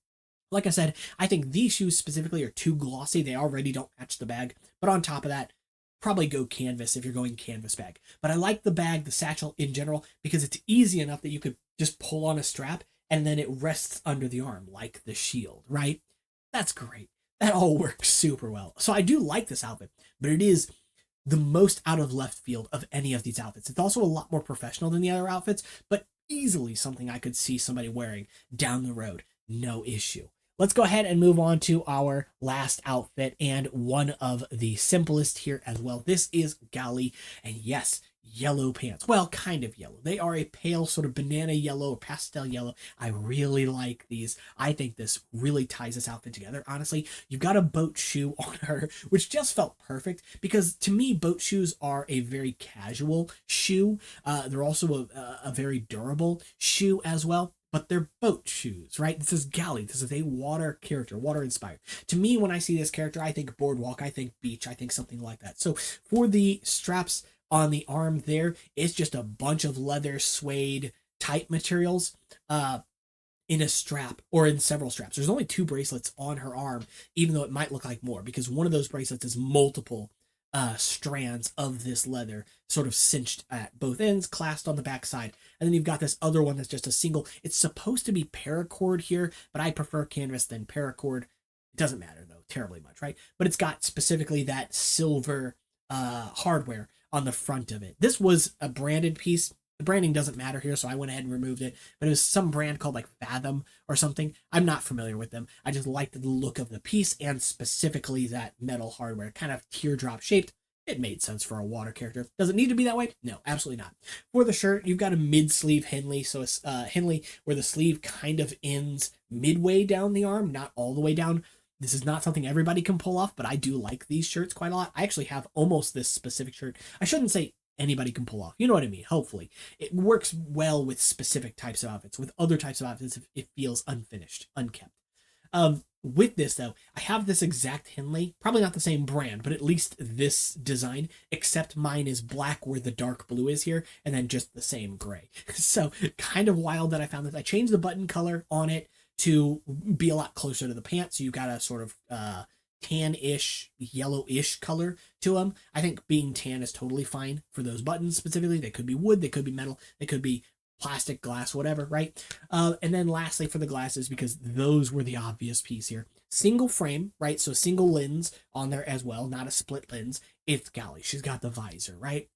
like I said, I think these shoes specifically are too glossy. They already don't match the bag. But on top of that, probably go canvas if you're going canvas bag. But I like the bag, the satchel in general, because it's easy enough that you could just pull on a strap and then it rests under the arm like the shield, right? That's great. That all works super well. So I do like this outfit, but it is the most out of left field of any of these outfits. It's also a lot more professional than the other outfits, but easily something I could see somebody wearing down the road. No issue. Let's go ahead and move on to our last outfit and one of the simplest here as well. This is Gali, and yes, yellow pants. Well, kind of yellow. They are a pale sort of banana yellow or pastel yellow. I really like these. I think this really ties this outfit together. Honestly, you've got a boat shoe on her, which just felt perfect because to me, boat shoes are a very casual shoe. They're also a very durable shoe as well. But they're boat shoes, right? This is Gali. This is a water character, water inspired. To me, when I see this character, I think boardwalk, I think beach, I think something like that. So for the straps on the arm there, it's just a bunch of leather suede type materials in a strap or in several straps. There's only 2 bracelets on her arm, even though it might look like more, because one of those bracelets is multiple strands of this leather sort of cinched at both ends, clasped on the back side. And then you've got this other one that's just a single. It's supposed to be paracord here, but I prefer canvas than paracord. It doesn't matter though, terribly much, right? But it's got specifically that silver hardware on the front of it. This was a branded piece. The branding doesn't matter here, so I went ahead and removed it. But it was some brand called like Fathom or something. I'm not familiar with them. I just liked the look of the piece and specifically that metal hardware, kind of teardrop shaped. It made sense for a water character. Does it need to be that way? No, absolutely not. For the shirt, you've got a mid-sleeve Henley. So it's Henley where the sleeve kind of ends midway down the arm, not all the way down. This is not something everybody can pull off, but I do like these shirts quite a lot. I actually have almost this specific shirt. I shouldn't say anybody can pull off. You know what I mean? Hopefully. It works well with specific types of outfits. With other types of outfits, it feels unfinished, unkept. With this, though, I have this exact Henley. Probably not the same brand, but at least this design, except mine is black where the dark blue is here, and then just the same gray. So kind of wild that I found this. I changed the button color on it to be a lot closer to the pants. So you've got a sort of tan-ish, yellow-ish color to them. I think being tan is totally fine for those buttons specifically. They could be wood, they could be metal, they could be plastic, glass, whatever, right? And then lastly for the glasses, because those were the obvious piece here. Single frame, right? So single lens on there as well, not a split lens. It's Gali. She's got the visor, right?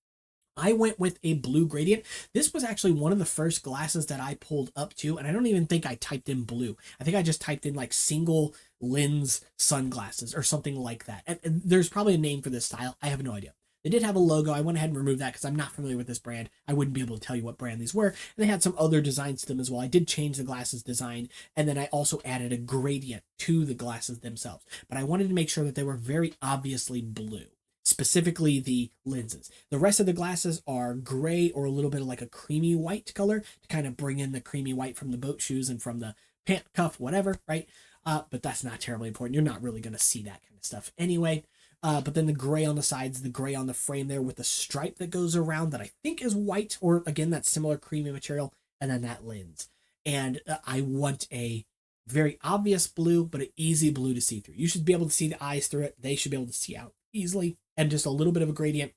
I went with a blue gradient. This was actually one of the first glasses that I pulled up to, and I don't even think I typed in blue. I think I just typed in like single lens sunglasses or something like that. And there's probably a name for this style. I have no idea. They did have a logo. I went ahead and removed that because I'm not familiar with this brand. I wouldn't be able to tell you what brand these were. And they had some other designs to them as well. I did change the glasses design, and then I also added a gradient to the glasses themselves. But I wanted to make sure that they were very obviously blue, specifically the lenses. The rest of the glasses are gray or a little bit of like a creamy white color to kind of bring in the creamy white from the boat shoes and from the pant cuff, whatever, right? But that's not terribly important. You're not really going to see that kind of stuff anyway. But then the gray on the sides, the gray on the frame there with the stripe that goes around that I think is white, or again, that similar creamy material, and then that lens. And I want a very obvious blue, but an easy blue to see through. You should be able to see the eyes through it. They should be able to see out easily. And just a little bit of a gradient,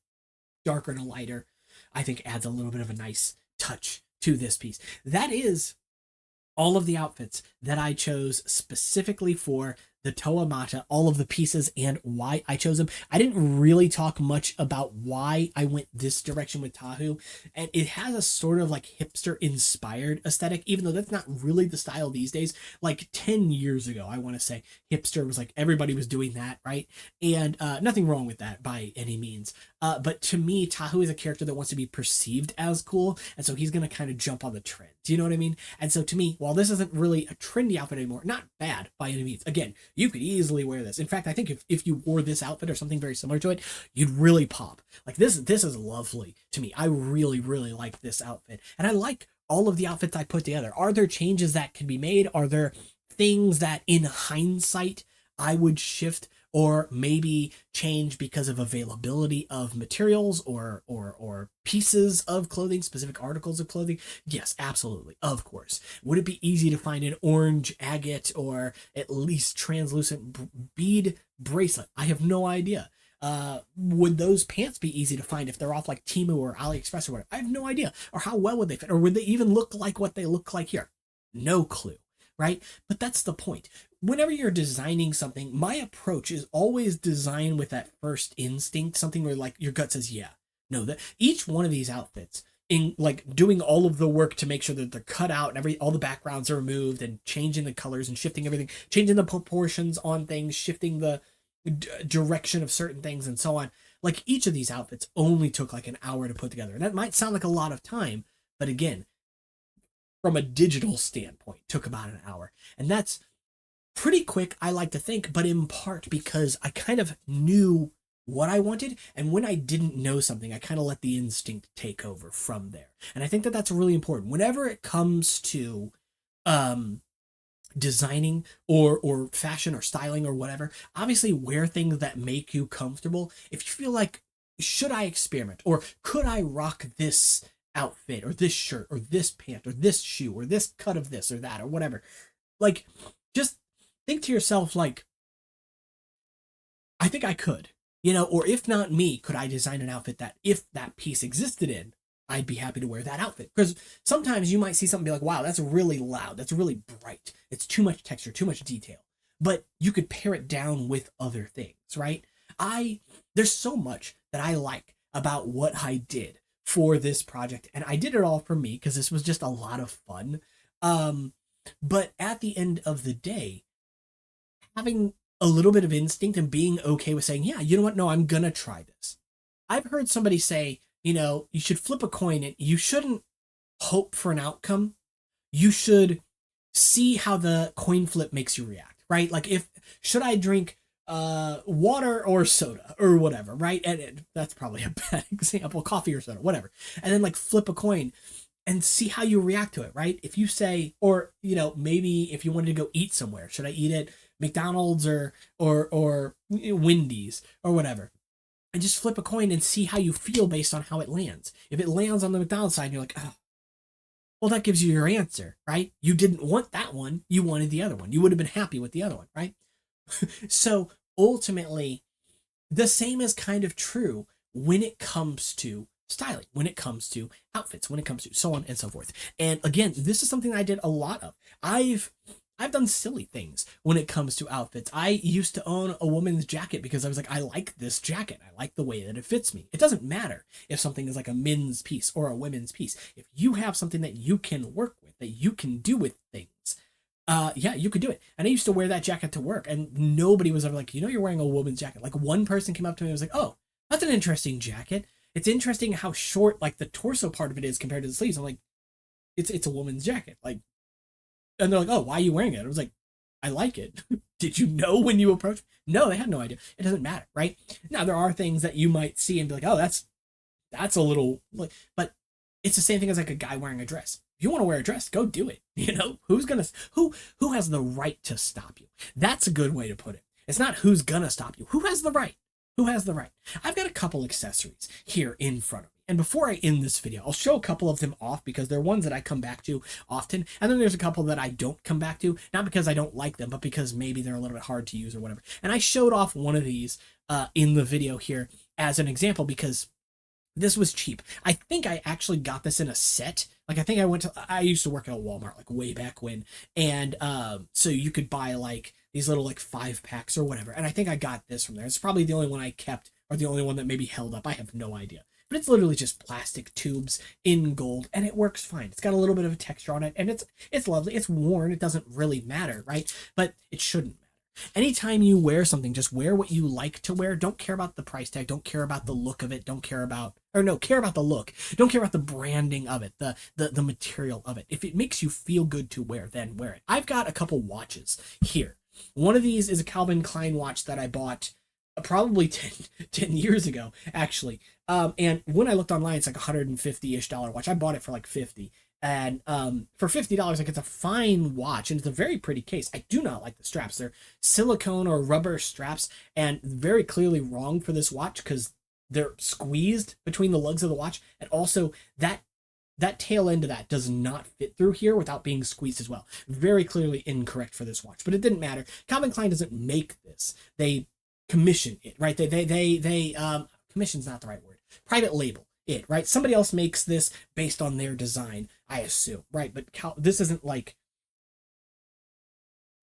darker and lighter, I think adds a little bit of a nice touch to this piece. That is all of the outfits that I chose specifically for the Toa Mata, all of the pieces and why I chose them. I didn't really talk much about why I went this direction with Tahu, and it has a sort of like hipster inspired aesthetic, even though that's not really the style these days. Like 10 years ago, I want to say hipster was like everybody was doing that, right? And nothing wrong with that by any means. But to me, Tahu is a character that wants to be perceived as cool, and so he's going to kind of jump on the trend. Do you know what I mean? And so to me, while this isn't really a trendy outfit anymore, not bad by any means. Again, you could easily wear this. In fact, I think if you wore this outfit or something very similar to it, you'd really pop. Like this is lovely to me. I really, really like this outfit. And I like all of the outfits I put together. Are there changes that can be made? Are there things that in hindsight I would shift or maybe change because of availability of materials or pieces of clothing, specific articles of clothing? Yes, absolutely. Of course. Would it be easy to find an orange agate or at least translucent bead bracelet? I have no idea. Would those pants be easy to find if they're off like Temu or AliExpress or whatever? I have no idea. Or how well would they fit? Or would they even look like what they look like here? No clue, right? But that's the point. Whenever you're designing something, my approach is always design with that first instinct, something where like your gut says, yeah, no, that each one of these outfits in like doing all of the work to make sure that they're cut out and all the backgrounds are removed and changing the colors and shifting everything, changing the proportions on things, shifting the direction of certain things and so on. Like each of these outfits only took like an hour to put together. And that might sound like a lot of time, but again, from a digital standpoint, took about an hour. And that's pretty quick, I like to think, but in part because I kind of knew what I wanted. And when I didn't know something, I kind of let the instinct take over from there. And I think that that's really important. Whenever it comes to designing or fashion or styling or whatever, obviously wear things that make you comfortable. If you feel like, should I experiment or could I rock this outfit or this shirt or this pant or this shoe or this cut of this or that or whatever, like just think to yourself like, I think I could, or if not me, could I design an outfit that if that piece existed in, I'd be happy to wear that outfit. Because sometimes you might see something be like, wow, that's really loud. That's really bright. It's too much texture, too much detail. But you could pare it down with other things, right? There's so much that I like about what I did for this project. And I did it all for me because this was just a lot of fun. But at the end of the day, having a little bit of instinct and being okay with saying, yeah, you know what? No, I'm going to try this. I've heard somebody say, you should flip a coin and you shouldn't hope for an outcome. You should see how the coin flip makes you react, right? Like should I drink water or soda or whatever, right? And that's probably a bad example, coffee or soda, whatever. And then like flip a coin and see how you react to it, right? If you say, or, maybe if you wanted to go eat somewhere, should I eat at McDonald's or Wendy's or whatever? And just flip a coin and see how you feel based on how it lands. If it lands on the McDonald's side, you're like, oh, well, that gives you your answer, right? You didn't want that one. You wanted the other one. You would have been happy with the other one, right? So ultimately, the same is kind of true when it comes to styling, when it comes to outfits, when it comes to so on and so forth. And again, this is something I did a lot of. I've done silly things when it comes to outfits. I used to own a woman's jacket because I was like, I like this jacket. I like the way that it fits me. It doesn't matter if something is like a men's piece or a women's piece. If you have something that you can work with, that you can do with things, yeah, you could do it. And I used to wear that jacket to work and nobody was ever like, you're wearing a woman's jacket. Like one person came up to me and was like, oh, that's an interesting jacket. It's interesting how short like the torso part of it is compared to the sleeves. I'm like, it's a woman's jacket. Like, and they're like, oh, why are you wearing it? I was like, I like it. Did you know when you approached? No, they had no idea. It doesn't matter, right? Now, there are things that you might see and be like, oh, that's a little, like, but it's the same thing as like a guy wearing a dress. If you want to wear a dress, go do it. Who has the right to stop you? That's a good way to put it. It's not who's gonna stop you. Who has the right? Who has the right? I've got a couple accessories here in front of me. And before I end this video, I'll show a couple of them off because they're ones that I come back to often. And then there's a couple that I don't come back to, not because I don't like them, but because maybe they're a little bit hard to use or whatever. And I showed off one of these in the video here as an example because this was cheap. I think I actually got this in a set. Like I used to work at a Walmart like way back when. And so you could buy like these little like 5-packs or whatever. And I think I got this from there. It's probably the only one I kept or the only one that maybe held up. I have no idea. But it's literally just plastic tubes in gold and it works fine. It's got a little bit of a texture on it and it's lovely. It's worn. It doesn't really matter, right? But it shouldn't matter. Anytime you wear something, just wear what you like to wear. Don't care about the price tag. Don't care about the look of it. Care about the look. Don't care about the branding of it, the material of it. If it makes you feel good to wear, then wear it. I've got a couple watches here. One of these is a Calvin Klein watch that I bought probably 10 years ago, actually. And when I looked online, it's like $150-ish watch. I bought it for like $50. And for $50, like, it's a fine watch and it's a very pretty case. I do not like the straps. They're silicone or rubber straps, and very clearly wrong for this watch because they're squeezed between the lugs of the watch, and also that tail end of that does not fit through here without being squeezed as well. Very clearly incorrect for this watch, but it didn't matter. Calvin Klein doesn't make this. They commission it, right? They commission's not the right word. Private label it, right? Somebody else makes this based on their design, I assume, right? But this isn't like,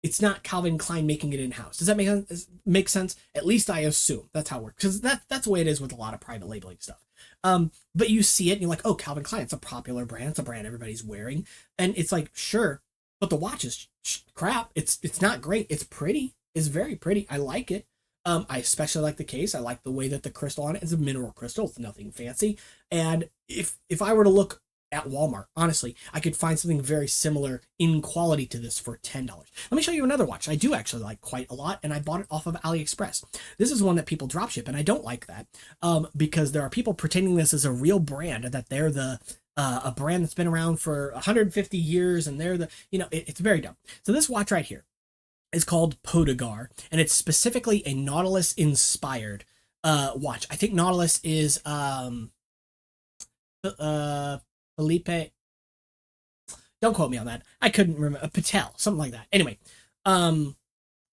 it's not Calvin Klein making it in-house. Does that make sense? At least I assume that's how it works, because that's the way it is with a lot of private labeling stuff. But you see it and you're like, oh, Calvin Klein, it's a popular brand. It's a brand everybody's wearing. And it's like, sure, but the watch is crap. It's not great. It's pretty. It's very pretty. I like it. I especially like the case. I like the way that the crystal on it is a mineral crystal. It's nothing fancy. And if I were to look at Walmart, honestly, I could find something very similar in quality to this for $10. Let me show you another watch I do actually like quite a lot, and I bought it off of AliExpress. This is one that people dropship, and I don't like that because there are people pretending this is a real brand, that they're a brand that's been around for 150 years, and they're it's very dumb. So this watch right here is called Podagar, and it's specifically a Nautilus inspired watch. I think Nautilus is Felipe, don't quote me on that. I couldn't remember. Patel, something like that. Anyway,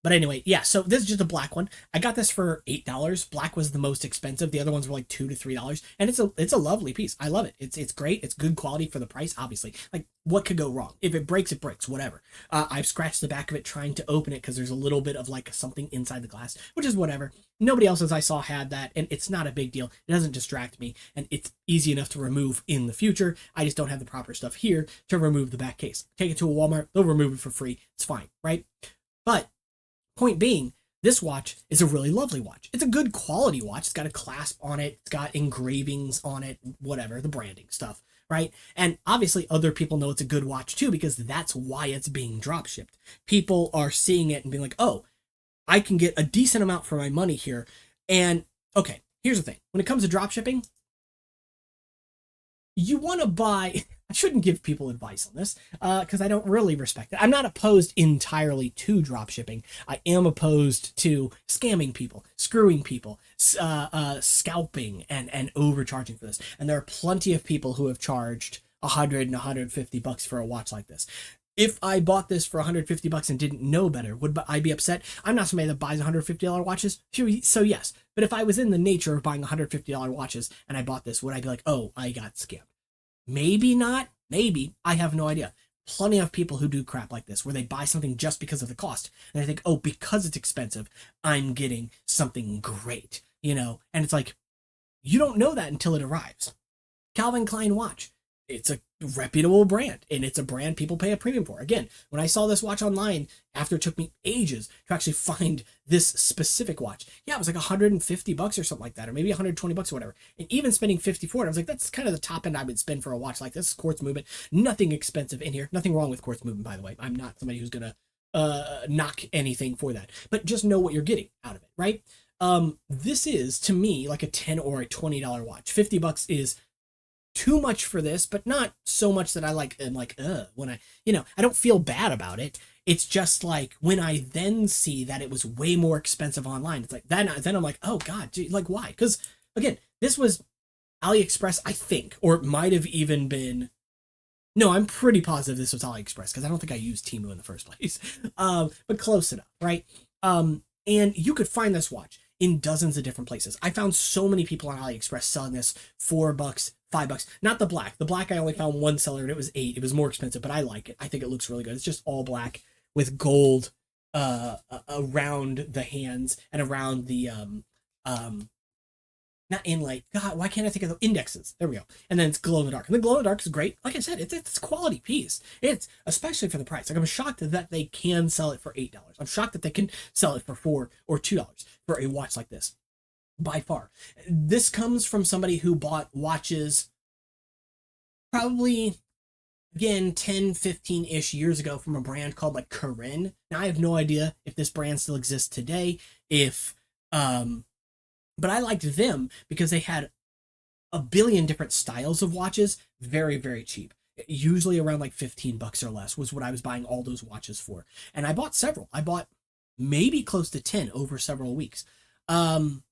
but anyway, yeah, so this is just a black one. I got this for $8. Black was the most expensive. The other ones were like $2 to $3. And it's a lovely piece. I love it. It's great. It's good quality for the price, obviously. Like, what could go wrong? If it breaks, it breaks, whatever. I've scratched the back of it trying to open it because there's a little bit of like something inside the glass, which is whatever. Nobody else as I saw had that, and it's not a big deal. It doesn't distract me, and it's easy enough to remove in the future. I just don't have the proper stuff here to remove the back case. Take it to a Walmart, they'll remove it for free. It's fine, right? But point being, this watch is a really lovely watch. It's a good quality watch. It's got a clasp on it. It's got engravings on it, whatever, the branding stuff, right? And obviously other people know it's a good watch too, because that's why it's being drop shipped. People are seeing it and being like, oh, I can get a decent amount for my money here. And okay, here's the thing. When it comes to drop shipping, you want to buy, I shouldn't give people advice on this because I don't really respect it. I'm not opposed entirely to drop shipping. I am opposed to scamming people, screwing people, scalping and overcharging for this. And there are plenty of people who have charged $100 and $150 for a watch like this. If I bought this for $150 and didn't know better, would I be upset? I'm not somebody that buys $150 watches, so yes. But if I was in the nature of buying $150 watches and I bought this, would I be like, oh, I got scammed? Maybe not. Maybe. I have no idea. Plenty of people who do crap like this, where they buy something just because of the cost. And they think, oh, because it's expensive, I'm getting something great, And it's like, you don't know that until it arrives. Calvin Klein watch. It's a reputable brand, and it's a brand people pay a premium for. Again, when I saw this watch online, after it took me ages to actually find this specific watch, yeah, it was like $150 or something like that, or maybe $120 or whatever. And even spending $50 for it, I was like, that's kind of the top end I would spend for a watch like this. Quartz movement, nothing expensive in here. Nothing wrong with quartz movement, by the way. I'm not somebody who's gonna knock anything for that, but just know what you're getting out of it, right? This is, to me, like a $10 or a $20 watch. $50 is too much for this, but not so much that I'm like, when I don't feel bad about it. It's just like when I then see that it was way more expensive online, it's like, then I'm like, oh God, dude, like why? Because again, this was AliExpress, I think, or it might have even been, no, I'm pretty positive this was AliExpress because I don't think I used Temu in the first place, but close enough, right? And you could find this watch in dozens of different places. I found so many people on AliExpress selling this $4, $5. Not the black. The black I only found one seller and it was $8. It was more expensive, but I like it. I think it looks really good. It's just all black with gold around the hands and around the not inlay. God, why can't I think of the indexes? There we go. And then it's glow in the dark. And the glow in the dark is great. Like I said, it's a quality piece. It's especially for the price. Like I'm shocked that they can sell it for $8. I'm shocked that they can sell it for $4 or $2 for a watch like this. By far. This comes from somebody who bought watches probably, again, 10, 15-ish years ago from a brand called like Corinne. Now I have no idea if this brand still exists today, but I liked them because they had a billion different styles of watches, very, very cheap. Usually around like 15 bucks or less was what I was buying all those watches for. And I bought several. I bought maybe close to 10 over several weeks. And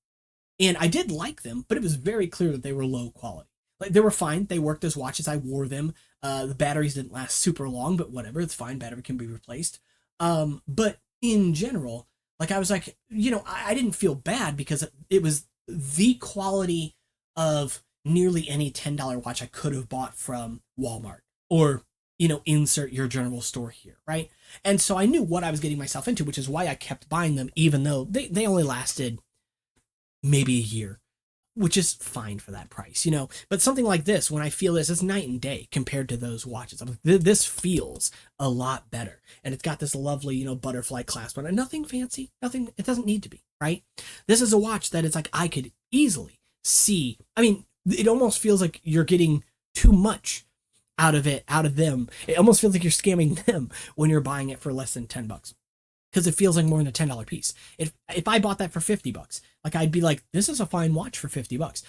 I did like them, but it was very clear that they were low quality. Like, they were fine. They worked as watches. I wore them. The batteries didn't last super long, but whatever. It's fine. Battery can be replaced. But in general, like, I was like, I didn't feel bad because it was the quality of nearly any $10 watch I could have bought from Walmart or, insert your general store here, right? And so I knew what I was getting myself into, which is why I kept buying them, even though they only lasted maybe a year, which is fine for that price, But something like this, when I feel this, it's night and day compared to those watches. This feels a lot better. And it's got this lovely, butterfly clasp on it. Nothing fancy, nothing, it doesn't need to be, right? This is a watch that it's like I could easily see. I mean, it almost feels like you're getting too much out of them. It almost feels like you're scamming them when you're buying it for less than 10 bucks. Because it feels like more than a $10 piece. If I bought that for 50 bucks, like, I'd be like, this is a fine watch for 50 bucks.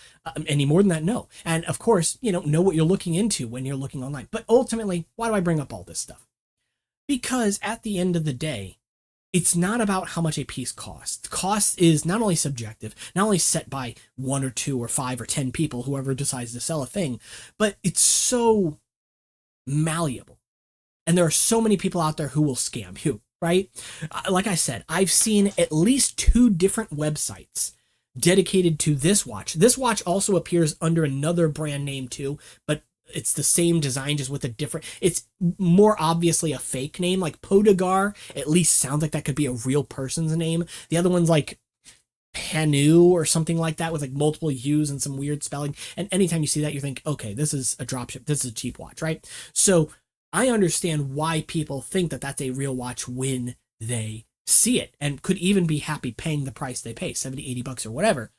Any more than that, no. And of course, know what you're looking into when you're looking online. But ultimately, why do I bring up all this stuff? Because at the end of the day, it's not about how much a piece costs. Cost is not only subjective, not only set by 1 or 2 or 5 or 10 people, whoever decides to sell a thing, but it's so malleable. And there are so many people out there who will scam you, right? Like I said, I've seen at least 2 different websites dedicated to this watch. This watch also appears under another brand name too, but it's the same design, just with a different, it's more obviously a fake name. Like Podagar at least sounds like that could be a real person's name. The other one's like Panu or something like that, with like multiple U's and some weird spelling. And anytime you see that, you think, okay, this is a dropship. This is a cheap watch, right? So I understand why people think that that's a real watch when they see it, and could even be happy paying the price they pay, 70, 80 bucks or whatever.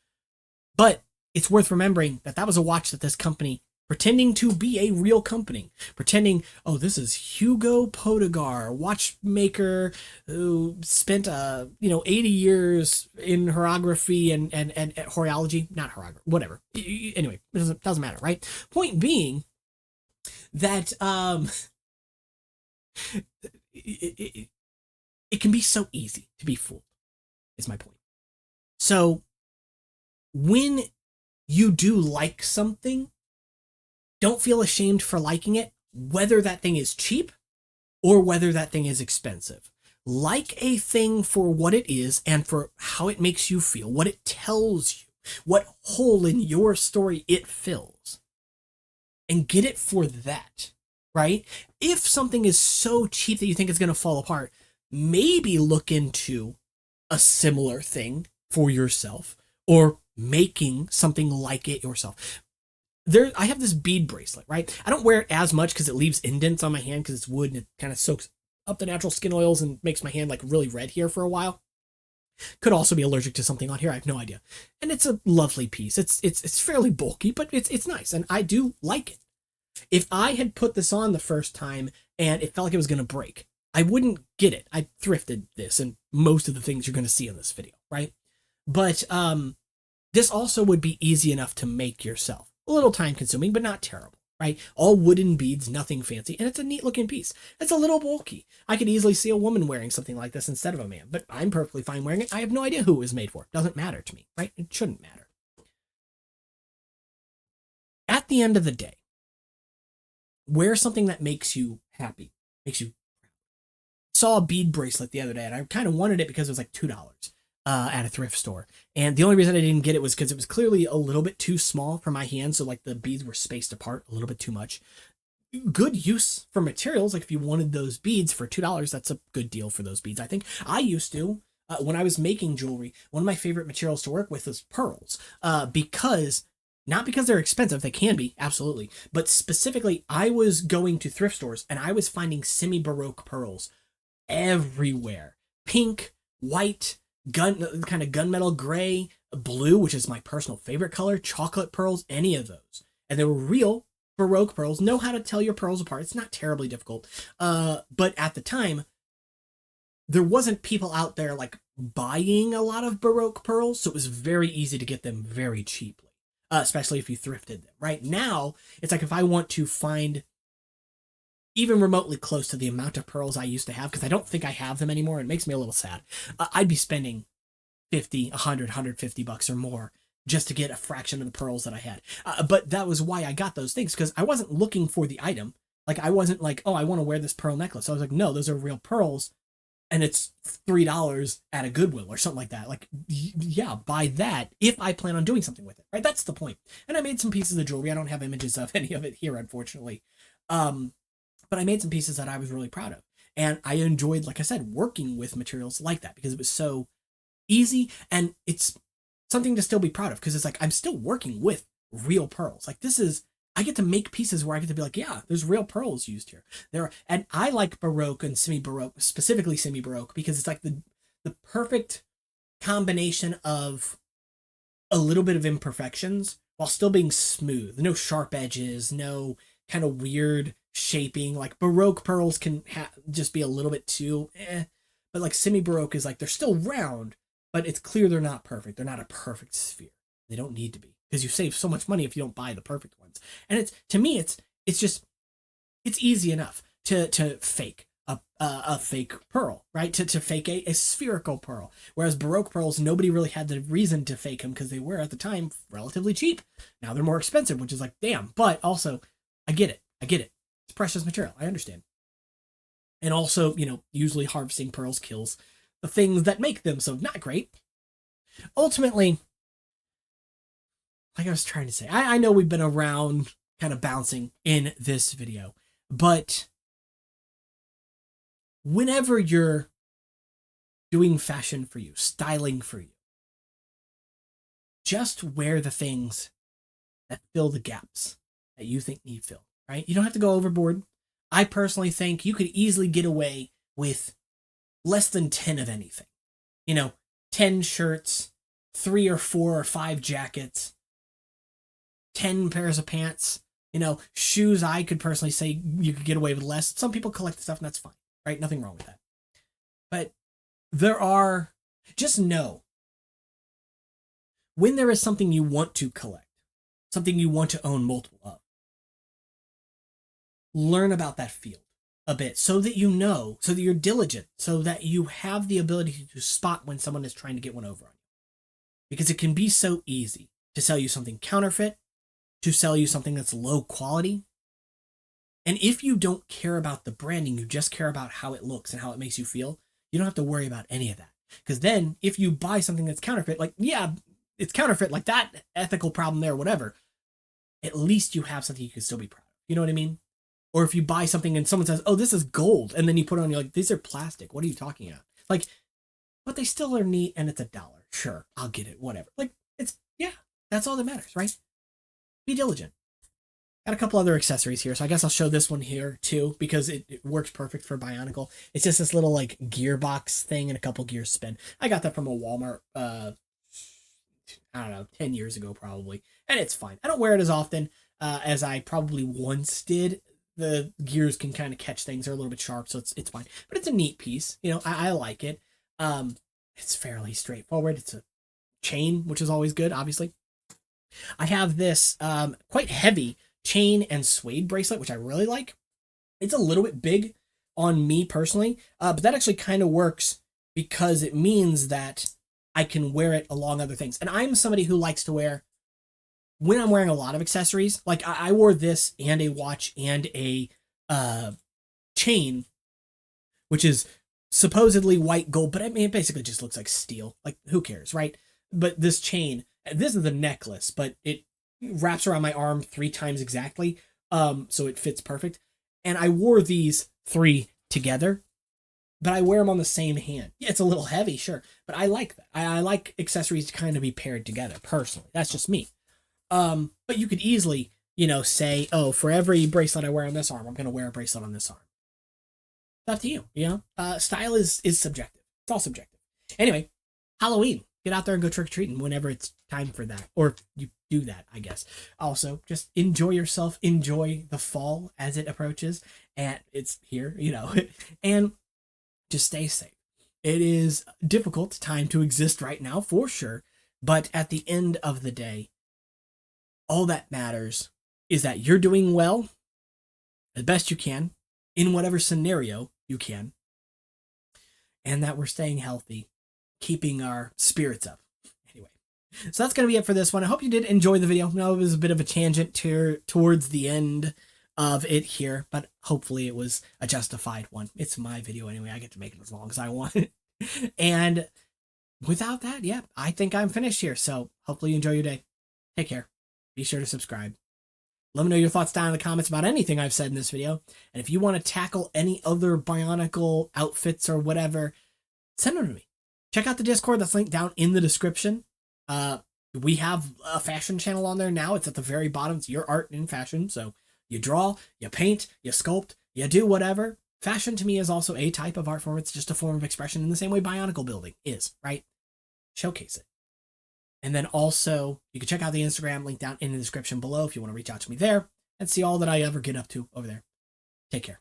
But it's worth remembering that that was a watch that this company, pretending to be a real company, pretending, oh, this is Hugo Podagar, watchmaker who spent 80 years in horography and horology, not horography, whatever. Anyway, it doesn't matter, right? Point being that it can be so easy to be fooled, is my point. So when you do like something, don't feel ashamed for liking it, whether that thing is cheap or whether that thing is expensive. Like a thing for what it is and for how it makes you feel, what it tells you, what hole in your story it fills, and get it for that, right? If something is so cheap that you think it's going to fall apart, maybe look into a similar thing for yourself, or making something like it yourself. I have this bead bracelet, right? I don't wear it as much because it leaves indents on my hand because it's wood and it kind of soaks up the natural skin oils and makes my hand like really red here for a while. Could also be allergic to something on here. I have no idea. And it's a lovely piece. It's fairly bulky, but it's nice, and I do like it. If I had put this on the first time and it felt like it was going to break, I wouldn't get it. I thrifted this and most of the things you're going to see in this video, right? But this also would be easy enough to make yourself. A little time consuming, but not terrible, right? All wooden beads, nothing fancy, and it's a neat looking piece. It's a little bulky. I could easily see a woman wearing something like this instead of a man, but I'm perfectly fine wearing it. I have no idea who it was made for. Doesn't matter to me, right? It shouldn't matter. At the end of the day, wear something that makes you happy, makes you proud. Saw a bead bracelet the other day, and I kind of wanted it because it was like $2 at a thrift store. And the only reason I didn't get it was because it was clearly a little bit too small for my hand. So like the beads were spaced apart a little bit too much. Good use for materials. Like if you wanted those beads for $2, that's a good deal for those beads. I think I used to, when I was making jewelry, one of my favorite materials to work with was pearls, not because they're expensive, they can be, absolutely, but specifically I was going to thrift stores and I was finding semi-Baroque pearls everywhere. Pink, white, kind of gunmetal gray, blue, which is my personal favorite color, chocolate pearls, any of those. And they were real Baroque pearls. Know how to tell your pearls apart. It's not terribly difficult. But at the time, there wasn't people out there like buying a lot of Baroque pearls, so it was very easy to get them very cheaply, especially if you thrifted them. Right now, it's like if I want to find even remotely close to the amount of pearls I used to have, because I don't think I have them anymore. It makes me a little sad. I'd be spending 50, 100, 150 bucks or more just to get a fraction of the pearls that I had. But that was why I got those things, because I wasn't looking for the item. Like, I wasn't like, oh, I want to wear this pearl necklace. So I was like, no, those are real pearls, and it's $3 at a Goodwill or something like that. Like, yeah, buy that if I plan on doing something with it, right? That's the point. And I made some pieces of jewelry. I don't have images of any of it here, unfortunately. But I made some pieces that I was really proud of. And I enjoyed, like I said, working with materials like that, because it was so easy, and it's something to still be proud of, because it's like I'm still working with real pearls. Like, this is, I get to make pieces where I get to be like, yeah, there's real pearls used here. And I like Baroque and semi-Baroque, specifically semi-Baroque, because it's like the perfect combination of a little bit of imperfections while still being smooth. No sharp edges, no kind of weird shaping. Like, Baroque pearls can just be a little bit too but like semi-Baroque is like, they're still round, but it's clear they're not perfect. They're not a perfect sphere. They don't need to be, because you save so much money if you don't buy the perfect ones. And it's, to me, it's easy enough to fake a fake pearl, right? To fake a spherical pearl. Whereas Baroque pearls, nobody really had the reason to fake them, because they were at the time relatively cheap. Now they're more expensive, which is like, damn. But also, I get it. It's precious material. I understand. And also, usually harvesting pearls kills the things that make them, so not great. Ultimately, like I was trying to say, I know we've been around kind of bouncing in this video, but whenever you're doing fashion for you, styling for you, just wear the things that fill the gaps that you think need filled, right? You don't have to go overboard. I personally think you could easily get away with less than 10 of anything. 10 shirts, 3 or 4 or 5 jackets, 10 pairs of pants, shoes. I could personally say you could get away with less. Some people collect the stuff, and that's fine, right? Nothing wrong with that. But just know, when there is something you want to collect, something you want to own multiple of, learn about that field a bit, so that so that you're diligent, so that you have the ability to spot when someone is trying to get one over on you. Because it can be so easy to sell you something counterfeit, to sell you something that's low quality. And if you don't care about the branding, you just care about how it looks and how it makes you feel, you don't have to worry about any of that. Because then if you buy something that's counterfeit, like, yeah, it's counterfeit, like that ethical problem there, whatever, at least you have something you can still be proud of. You know what I mean? Or if you buy something and someone says, oh, this is gold, and then you put it on, you're like, these are plastic. What are you talking about? Like, but they still are neat, and it's $1. Sure, I'll get it, whatever. Like, that's all that matters, right? Be diligent. Got a couple other accessories here, so I guess I'll show this one here too, because it works perfect for Bionicle. It's just this little like gearbox thing and a couple gears spin. I got that from a Walmart, I don't know, 10 years ago probably, and it's fine. I don't wear it as often as I probably once did. The gears can kind of catch things, they're a little bit sharp, so it's fine. But it's a neat piece, I like it. It's fairly straightforward. It's a chain, which is always good, obviously. I have this quite heavy chain and suede bracelet, which I really like. It's a little bit big on me personally, but that actually kind of works because it means that I can wear it along other things. And I'm somebody who likes to wear, when I'm wearing a lot of accessories, like I wore this and a watch and a chain, which is supposedly white gold, but I mean, it basically just looks like steel. Like, who cares, right? But this chain, this is a necklace, but it wraps around my arm 3 times exactly, so it fits perfect. And I wore these 3 together, but I wear them on the same hand. Yeah, it's a little heavy, sure, but I like that. I like accessories to kind of be paired together, personally. That's just me. But you could easily, say, oh, for every bracelet I wear on this arm, I'm going to wear a bracelet on this arm. It's up to you, Style is subjective. It's all subjective. Anyway, Halloween. Get out there and go trick-or-treating whenever it's time for that. Or you do that, I guess. Also, just enjoy yourself. Enjoy the fall as it approaches. And it's here, And just stay safe. It is a difficult time to exist right now, for sure. But at the end of the day, all that matters is that you're doing well, the best you can, in whatever scenario you can, and that we're staying healthy, keeping our spirits up. Anyway, so that's going to be it for this one. I hope you did enjoy the video. I know it was a bit of a tangent towards the end of it here, but hopefully it was a justified one. It's my video anyway. I get to make it as long as I want. And without that, yeah, I think I'm finished here. So hopefully you enjoy your day. Take care. Be sure to subscribe. Let me know your thoughts down in the comments about anything I've said in this video. And if you want to tackle any other Bionicle outfits or whatever, send them to me. Check out the Discord that's linked down in the description. We have a fashion channel on there now. It's at the very bottom. It's your art in fashion. So you draw, you paint, you sculpt, you do whatever. Fashion to me is also a type of art form. It's just a form of expression in the same way Bionicle building is, right? Showcase it. And then also, you can check out the Instagram link down in the description below if you want to reach out to me there and see all that I ever get up to over there. Take care.